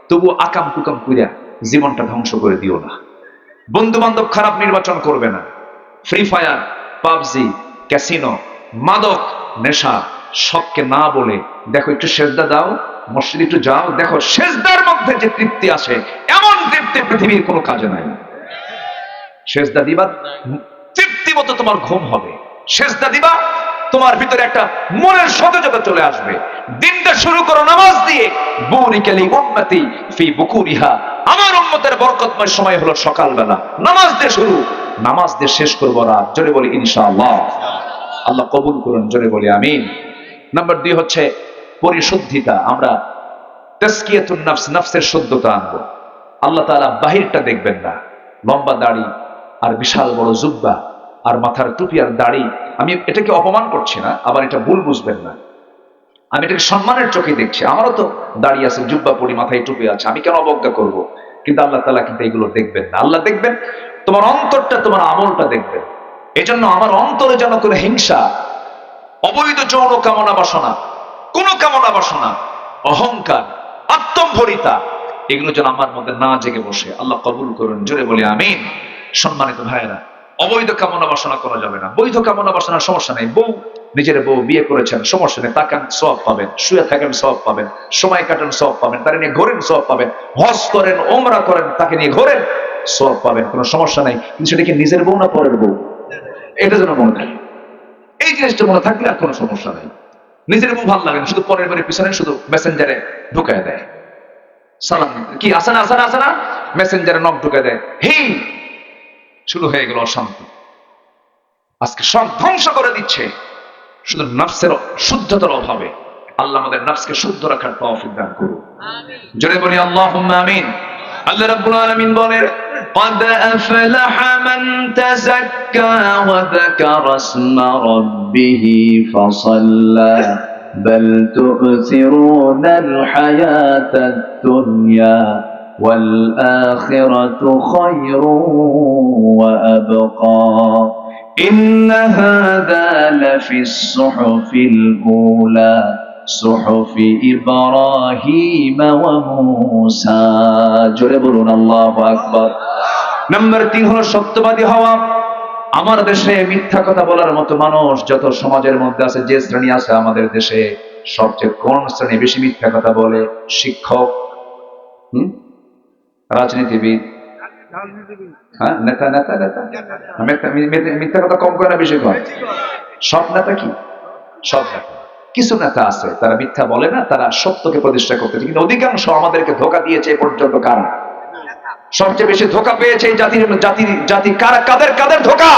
তবু আকাম কুকাম কইরা জীবনটা ধ্বংস করে দিও না। বন্ধু বান্ধব খারাপ নির্বাচন করবে না। ফ্রি ফায়ার, পাবজি, ক্যাসিনো, মাদক, নেশা, শখকে না বলে দেখো একটু সেজদা দাও, মসজিদে একটু যাও, দেখো সেজদার মধ্যে যে তৃপ্তি আসে, এমন তৃপ্তি পৃথিবীর কোনো কাজে নাই। সেজদা দিবা, তৃপ্তি মতো তোমার ঘুম হবে। সেজদা দিবা, তোমার ভিতরে একটা মনের সতেজতা চলে আসবে। দিনটা শুরু করো নামাজ দিয়ে। বুরিকালি উম্মতি ফি বুকুরিহা, আমার উম্মতের বরকতময় সময় হলো সকালবেলা। নামাজ দিয়ে শুরু, নামাজ দিয়ে শেষ করবো রাত। জোরে বলি ইনশাআল্লাহ। আল্লাহ কবুল করুন, জোরে বলি আমিন। নাম্বার 2 হচ্ছে পরিশুদ্ধিতা। আমরা তাসকিয়াতুন নাফস, নফসের শুদ্ধতা আনবো। আল্লাহ তাআলা বাহিরটা দেখবেন না, লম্বা দাড়ি আর বিশাল বড় জুব্বা আর মাথার টুপি আর দাড়ি। আমি এটাকে অপমান করছি না, আবার এটা ভুল বুঝবেন না। আমি এটাকে সম্মানের চোখে দেখছি। আমারও তো দাড়ি আছে, জুব্বা পরি, মাথায় টুপি আছে, আমি কেন অবজ্ঞা করব? কিন্তু আল্লাহ তাআলা কিন্তু এগুলো দেখবেন না। আল্লাহ দেখবেন তোমার অন্তরটা, তোমার আমলটা দেখবেন। এজন্য আমার অন্তরে যেন কোনো হিংসা, অবৈধ যৌন কামনা বাসনা, কোন কামনা বাসনা, অহংকার, আত্মম্ভরিতা, এগুলো যেন আমার মধ্যে না জেগে বসে। আল্লাহ কবুল করুন, জোরে বলি আমিন। সম্মানিত ভাইয়েরা, অবৈধ কামনা বাসনা করা যাবে না। বৈধ কামনা বাসনার সমস্যা নেই। নিজের বউ বিয়ে করেছেন, সমস্যা নেই, তাকান সওয়াব পাবেন, শুয়ে থাকেন সওয়াব পাবেন, সময় কাটান সওয়াব পাবেন, তাকে নিয়ে ঘোরেন সওয়াব পাবেন, হজ করেন, ওমরা করেন, তাকে নিয়ে ঘোরেন, সওয়াব পাবেন, কোনো সমস্যা নাই। কিন্তু সেটা কি নিজের বউ না পরের বউ, এটা যেন মনে থাকে। এই জিনিসটা মনে থাকলে আর কোনো সমস্যা নেই। নিজের বউ ভালো লাগে না, শুধু পরের বাড়ির পিছনে শুধু মেসেঞ্জারে ঢুকায় দেয়, সালাম কি আসানা আসানা আসানা, মেসেঞ্জারে নখ ঢুকায় দেয়, হি শুরু হয়ে গেল অশান্তি। আজকে সব ধ্বংস করে দিচ্ছে শুধু নফসের শুদ্ধতার অভাবে। আল্লাহ আমাদের নফসকে শুদ্ধ রাখার তৌফিক দান করুন, জোরে বলি আল্লাহুম্মা আমিন। আল্লাহ রাব্বুল আলামিন বলেন, قد أفلح من تزكى وذكر اسم ربه فصلى بل تؤثرون الحياة الدنيا والآخرة خير وأبقى إن هذا لفي الصحف الأولى صحف إبراهيم وموسى জোরে বলুন আল্লাহু আকবার। নাম্বার 3 হলো সত্যবাদী হওয়া। আমার দেশে মিথ্যা কথা বলার মতো মানুষ যত সমাজের মধ্যে আছে, যে শ্রেণী আছে আমাদের দেশে, সবচেয়ে কোন শ্রেণী বেশি মিথ্যা কথা বলে? শিক্ষক, রাজনীতিবিদ, হ্যাঁ নেতা নেতা নেতা মিথ্যা কথা কম করে না বেশি কয়? সব নেতা কি? সব নেতা। কিছু নেতা আছে তারা মিথ্যা বলে না, তারা সত্যকে প্রতিষ্ঠা করতেছে, কিন্তু অধিকাংশ আমাদেরকে ধোঁকা দিয়েছে এ পর্যন্ত। কারা সবচেয়ে বেশি ধোঁকা পেয়েছে এই জাতি কারা? কাদের ধোঁকা?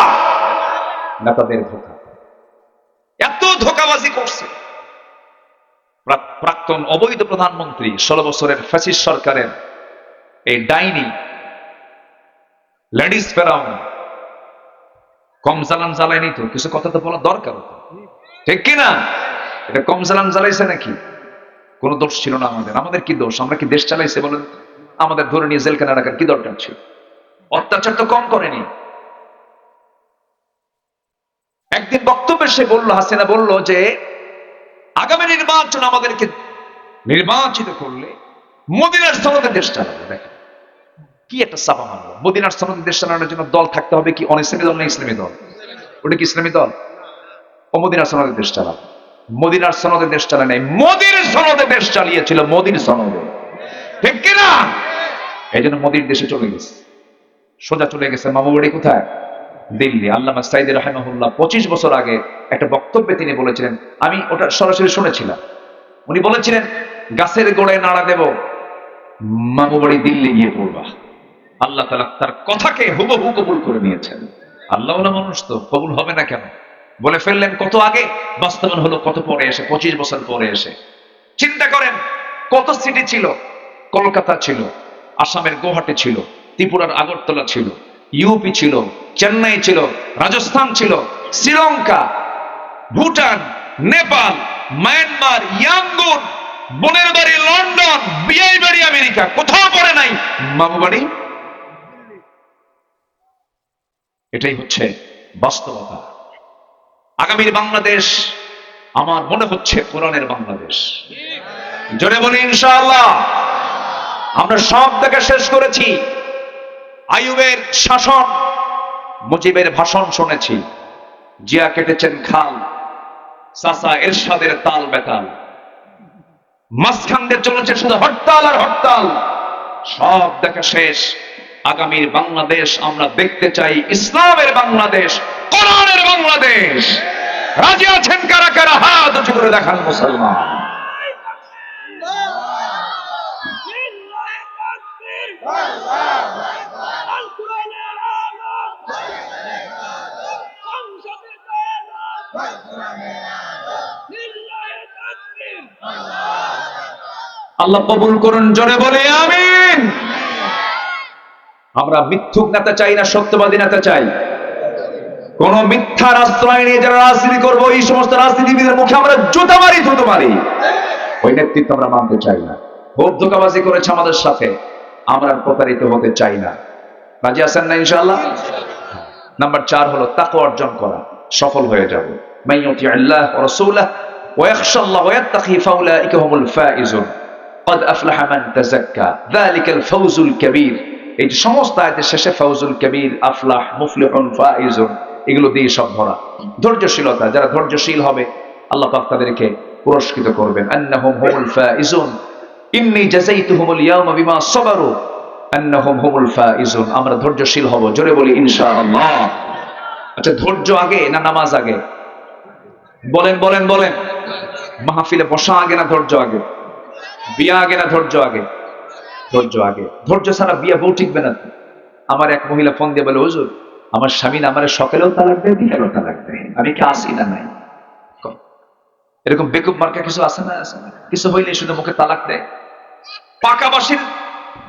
নেতাদের ধোঁকা। এত ধোঁকাবাজি করছে। প্রাক্তন অবৈধ প্রধানমন্ত্রী, 16 বছরের ফ্যাসিস্ট সরকারের এই ডাইনি লেডিস ফেরাউন কম জ্বালান জ্বালায়নি তো? কিছু কথা তো বলা দরকার, ঠিক কিনা? এটা কম জ্বালান জ্বালাইছে নাকি? কোনো দোষ ছিল না আমাদের। আমাদের কি দোষ? আমরা কি দেশ চালাইছে বলেন? আমাদের ধরে নিয়ে জেলখানা রাখার কি দরকার ছিল? অত্যাচার তো কম করেনি। একদিন বক্তব্যে সে বলল, হাসিনা বলল যে আগামী নির্বাচন আমাদেরকে নির্বাচিত করলে মদিনার সনদে দেশ চালাবে। দেখেন কি একটা চাপা মারলো। মদিনার সনদে দেশ চালানোর জন্য দল থাকতে হবে কি অনিসলামী দল না ইসলামী দল? ওটা কি ইসলামী দল? ও মদিনার সনদে দেশ চালাবে। মদিনার সনদে দেশ চালায় নাই, মোদির সনদে দেশ চালিয়েছিল। মোদির সনদে, ঠিক কিনা? এই জন্য মোদির দেশে চলে গেছে, সোজা চলে গেছে। মামু বাড়ি কোথায়? দিল্লি। আল্লামা সাইদি রাহিমাহুল্লাহ 25 বছর আগে একটা বক্তব্যে তিনি বলেছিলেন, আমি ওটা সরাসরি শুনেছিলাম। উনি বলেছিলেন গাছের গোড়ায় নাড়া দেব, মামু বাড়ি দিল্লি গিয়ে পড়বা। আল্লাহ তাআলা তার কথাকে হুবহু কবুল করে নিয়েছেন। আল্লাহ মানুষ তো কবুল হবে না কেন? বলে ফেললেন কত আগে, বাস্তবায়ন হলো কত পরে এসে, 25 বছর পরে এসে। চিন্তা করেন কত সিটি ছিল। কলকাতা ছিল, আসামের গুয়াহাটি ছিল, ত্রিপুরার আগরতলা ছিল, ইউপি ছিল, চেন্নাই ছিল, রাজস্থান ছিল, শ্রীলঙ্কা, ভুটান, নেপাল, মায়ানমার, ইয়াঙ্গুন, বোনের বাড়ি লন্ডন, বিয়ে বাড়ি আমেরিকা, কোথাও পড়ে নাই, মামু বাড়ি। এটাই হচ্ছে বাস্তবতা। আগামীর বাংলাদেশ আমার মনে হচ্ছে কোরআনের বাংলাদেশ। জোরে বলি ইনশাআল্লাহ। আমরা সব দেখা শেষ করেছি। আইয়ুবের শাসন, মুজিবের ভাষণ শুনেছি, জিয়া কেটেছেন খাল, চাচা এরশাদের তাল বেতাল, মাঝখান দিয়ে চলেছে শুধু হরতাল আর হরতাল। সব দেখা শেষ। আগামীর বাংলাদেশ আমরা দেখতে চাই ইসলামের বাংলাদেশ, কোরআনের বাংলাদেশ। রাজি আছেন কারা কারা? হাত উঁচু করে দেখান মুসলমান। আল্লাহ কবুল করুন, জোরে বলে আমিন। আমরা মিথ্যুক নেতা চাই না, সত্যবাদী নেতা চাই। কোন মিথ্যার আশ্রয় নিয়ে যারা রাজনীতি করবো, এই সমস্ত রাজনীতিবিদের মুখে আমরা জুতা মারি, থুতু মারি। ওই নেতৃত্ব আমরা মানতে চাই না। ভোট ধোঁকাবাজি করেছে আমাদের সাথে, আমরা প্রতারিত হতে চাই না। রাজি আছেন না ইনশাআল্লাহ? নাম্বার 4 হলো তাকওয়া অর্জন করা, সফল হয়ে যাব। মাইয়ুতি আল্লাহ ওয়া রাসূলাহু ওয়া ইয়াখশাল্লাহ ওয়া ইয়াত্তাকি ফাউলাইকা হুমুল ফাইজুন ক্বাদ আফলাহা মান তাযাক্কা যালিকাল ফাওজুল কাবীর। এই যে সমস্ত আয়াতের শেষে ফাউজুল কাবীর, আফলাহ, মুফলিহুন, ফাইজুন এগুলো দিয়ে সব ভরা। ধৈর্যশীলতা, যারা ধৈর্যশীল হবে আল্লাহ পাক তাদেরকে পুরস্কৃত করবেন। আন্নাহুম হুমুল ফাইজুন ইন্নী জাযাইতুহুমুল ইয়াওমা বিমা সাবারু আন্নাহুম হুমুল ফাইজুন। আমরা ধৈর্যশীল হব, জোরে বলি ইনশাআল্লাহ। আচ্ছা, ধৈর্য আগে না নামাজ আগে? বলেন বলেন বলেন। মাহফিলে বসা আগে না ধৈর্য আগে? বিয়া আগে না ধৈর্য আগে? ধৈর্য আগে। ধৈর্য ছাড়া বিয়া বউ টিকবে না। আমার এক মহিলা ফোন দিয়ে বলে, হুজুর আমার স্বামী না আমার সকালেও তালাক দেয়, বিকালেও তালাক দেয়, আমি কি আসি না নাই? এরকম বেকুব মার্কা কিছু আছে না? আছে না? কিছু হইলে শুধু মুখে তালাক দেয়। পাকাবাসীর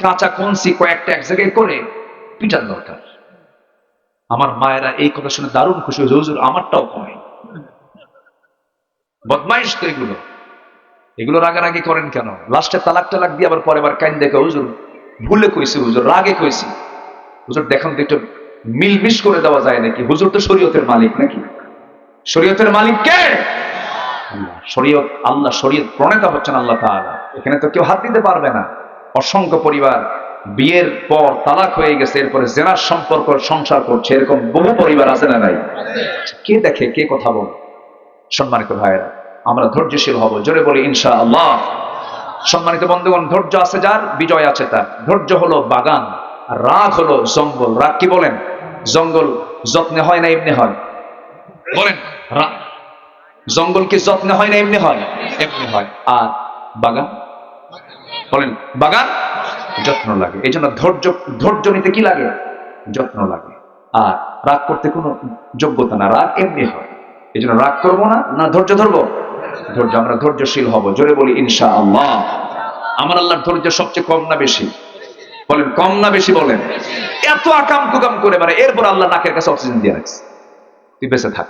কাঁচা কনসি কয়েকটা এক জায়গায় করে পিটার দরকার। আমার মায়েরা এই কথা শুনে দারুণ খুশি হয়েছে, হুজুর আমারটাও কয়। বদমাইশ তো এগুলো। এগুলো রাগারাগি করেন কেন? লাস্টে তালাক টালাক দিয়ে আবার পরে কাইন দেখে, হুজুর ভুলে কইছি, হুজুর রাগে কইছি। হুজুর দেখুন তো একটু মিলমিশ করে দেওয়া যায় নাকি? হুজুর তো শরীয়তের মালিক নাকি? শরীয়তের মালিক কে? শরীয়ত আল্লাহ, শরীয়ত প্রণেতা হচ্ছেন আল্লাহ তাআলা। এখানে তো কেউ হাত দিতে পারবে না। অসংখ্য পরিবার বিয়ের পর তালাক হয়ে গেছে, এরপরে জেনার সম্পর্ক সংসার করছে, এরকম বহু পরিবার আছে না নাই? কে দেখে, কে কথা বলে? সম্মানিত ভাইয়েরা, আমরা ধৈর্যশীল হব, জোরে বলি ইনশাআল্লাহ। সম্মানিত বন্ধুগণ, ধৈর্য আছে যার, বিজয় আছে তার। ধৈর্য হলো বাগান, আর রাগ হলো জঙ্গল। রাগ কি বলেন? জঙ্গল যত্নে হয় না এমনি হয়? বলেন, জঙ্গল কি যত্নে হয় না এমনি হয়? এমনি হয়। আর বাগান, বলেন, বাগান যত্ন লাগে। এই জন্য ধৈর্য নিতে কি লাগে? যত্ন লাগে। আর রাগ করতে কোনো যোগ্যতা না, রাগ এমনি হয়। এই জন্য রাগ করবো না, না ধৈর্য ধরবো? ধৈর্য। আমরা ধৈর্যশীল হব, জোরে বলি ইনশাআল্লাহ। আমার আল্লাহর ধৈর্য সবচেয়ে কম না বেশি? বলেন, কম না বেশি? বলেন। এত আকাম কুকাম করে মানে এরপর আল্লাহ নাকের কাছে অক্সিজেন দিয়ে রাখছে, তুই বেঁচে থাক।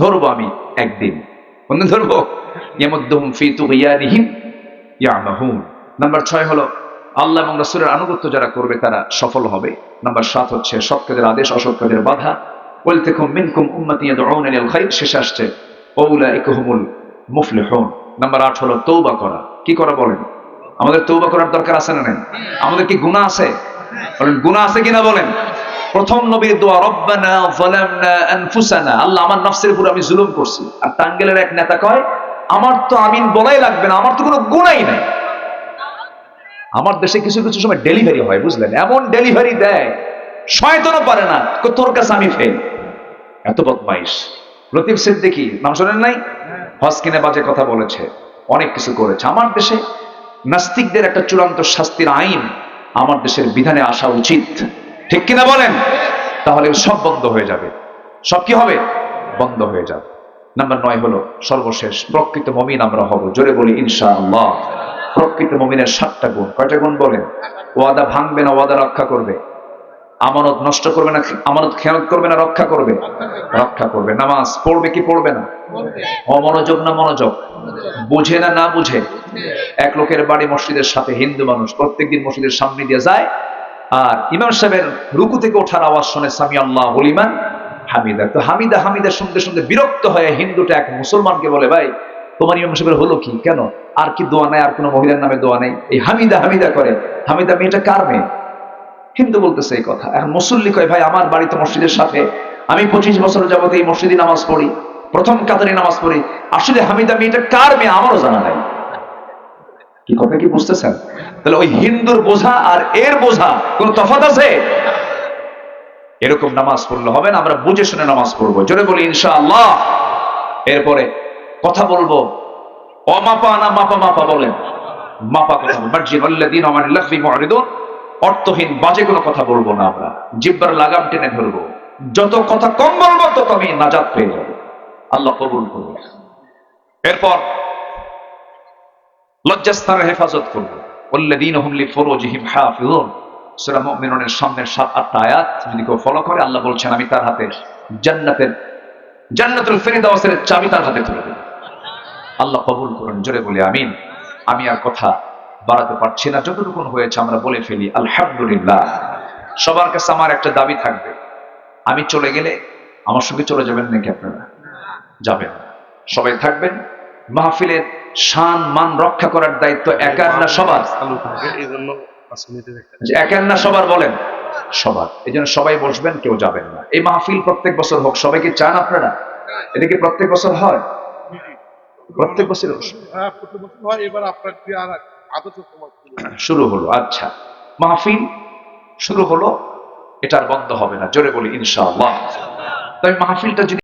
ধরবো আমি একদিন। কোনদিন ধরবো? ইয়ামুদ্দুহুম ফি তুগয়ানিহিম ইয়ামাহুন। নাম্বার 6 হলো আল্লাহ এবং রাসূলের আনুগত্য যারা করবে তারা সফল হবে। নাম্বার 7 হচ্ছে সৎ কাজের আদেশ, অসৎ কাজের বাধা। ওয়ালতাকুম মিনকুম উম্মাতুন ইয়াদউনা ইলাল খায়র, শেষে আসছে ওউলাইকা হুমুল মুফলিহুন। নাম্বার 8 হলো তওবা করা। কি করা বলেন? আমাদের তওবা করার দরকার আছে না নাই? আমাদের কি গুনাহ আছে? বলেন গুনাহ আছে কিনা বলেন। প্রথম নবীর দোয়া, রব্বানা যালামনা আনফুসানা, আল্লাহ আমার নফসের উপর আমি জুলুম করছি। আর টাঙ্গেলের এক নেতা কয় আমার তো আমিন বলাই লাগবে না, আমার তো কোনো গুনাহই নাই। আমার দেশে কিছু কিছু সময় ডেলিভারি হয়, বুঝলেন, এমন ডেলিভারি দেয় শয়তানও পারে না, তোর কাছে আমি ফেল। এত বদমাইশ। লতিফ সিদ্দিকী নাম শোনেন নাই? হজ কিনে বাজে কথা বলেছে, অনেক কিছু করেছে। আমার দেশে নাস্তিকদের একটা চূড়ান্ত শাস্তির আইন আমার দেশের বিধানে আসা উচিত, ঠিক কিনা বলেন? তাহলে সব বন্ধ হয়ে যাবে। সব কি হবে? বন্ধ হয়ে যাবে। নাম্বার 9 হলো সর্বশেষ, প্রকৃত মুমিন আমরা হব। জোরে বলি ইনশাআল্লাহ। প্রকৃত মুমিনের 7টা গুণ। কয়টা গুণ বলেন? ওয়াদা ভাঙবে না, ওয়াদা রক্ষা করবে। আমানত নষ্ট করবে না, আমানত খেয়ানত করবে না, রক্ষা করবে, রক্ষা করবে। নামাজ পড়বে কি পড়বে না? অমনোযোগ না মনোযোগ? বুঝে না না বুঝে? এক লোকের বাড়ি মসজিদের সাথে, হিন্দু মানুষ, প্রত্যেকদিন মসজিদের সামনে দিয়ে যায়, আর ইমাম সাহেবের রুকু থেকে ওঠার আওয়াজ শুনে সামি আল্লাহু লিমান হামিদা। তো হামিদা হামিদা শুনতে শুনতে বিরক্ত হয়ে হিন্দুটা এক মুসলমানকে বলে, ভাই তোমার ইমাম সাহেবের হলো কি? কেন আর কি দোয়া নাই? আর কোনো মহিলার নামে দোয়া নেই? এই হামিদা হামিদা করে। হামিদা মেয়েটা কার মেয়ে? হিন্দু বলতেছে এই কথা। এখন মুসল্লি কয়, ভাই আমার বাড়িতে মসজিদের সাথে, আমি 25 বছর যাবত এই মসজিদে নামাজ পড়ি, প্রথম কাতারে নামাজ পড়ি, আসলে হামিদা মেয়েটা কার মেয়ে আমারও জানা নাই। কি কথা কি বুঝতেছেন? তাহলে ওই হিন্দুর বোঝা আর এর বোঝা কোন তফাৎ আছে? এরকম নামাজ পড়লে হবে না, আমরা বুঝে শুনে নামাজ পড়বো। জোরে বলি ইনশাআল্লাহ। এরপরে কথা বলবো অমাপা না মাপা মাপা বলেন, মাপা কথা বলবো। মার্জিন আল্লাযীনা আমান লাগবি মুরিদুন, অর্থহীন বাজে কোনো কথা বলবো না আমরা, জিহ্বার লাগাম টেনে ধরবো। যত কথা কম বলবো তত আমি নাজাত পেয়ে যাবো। আল্লাহ কবুল করুন। এরপর লজ্জাস্থানের হেফাজত করবো। ওয়াল্লাযীনা হুম লিফুরুজিহিম হাফিজুন, সূরা মুমিনুনের সামনের 7-8টা আয়াত যদি কেউ ফলো করে, আল্লাহ বলছেন আমি তার হাতে জান্নাতুল ফিরদাউসের চাবি তার হাতে তুলে দেব। আল্লাহ কবুল করুন। জোরে বলি আমিন। আমি আর কথা বাড়াতে পারছি না, যতটুকু হয়েছে আমরা বলে ফেলি আলহামদুলিল্লাহ। সবার কাছে আমার একটা দাবি থাকবে, আমি চলে গেলে আমার সঙ্গে চলে যাবেন নাকি আপনারা? যাবেন না, সবাই থাকবেন। মাহফিলের শান মান রক্ষা করার দায়িত্ব একার না সবার? একার না সবার? বলেন সবার। এই জন্য সবাই বসবেন, কেউ যাবেন না। এই মাহফিল প্রত্যেক বছর হোক, সবাই কি চান আপনারা? এটা কি প্রত্যেক বছর হয়? প্রত্যেক বছর শুরু হলো। আচ্ছা, মাহফিল শুরু হলো, এটা আর বন্ধ হবে না। জোরে বলি ইনশাআল্লাহ। তাই মাহফিলটা যদি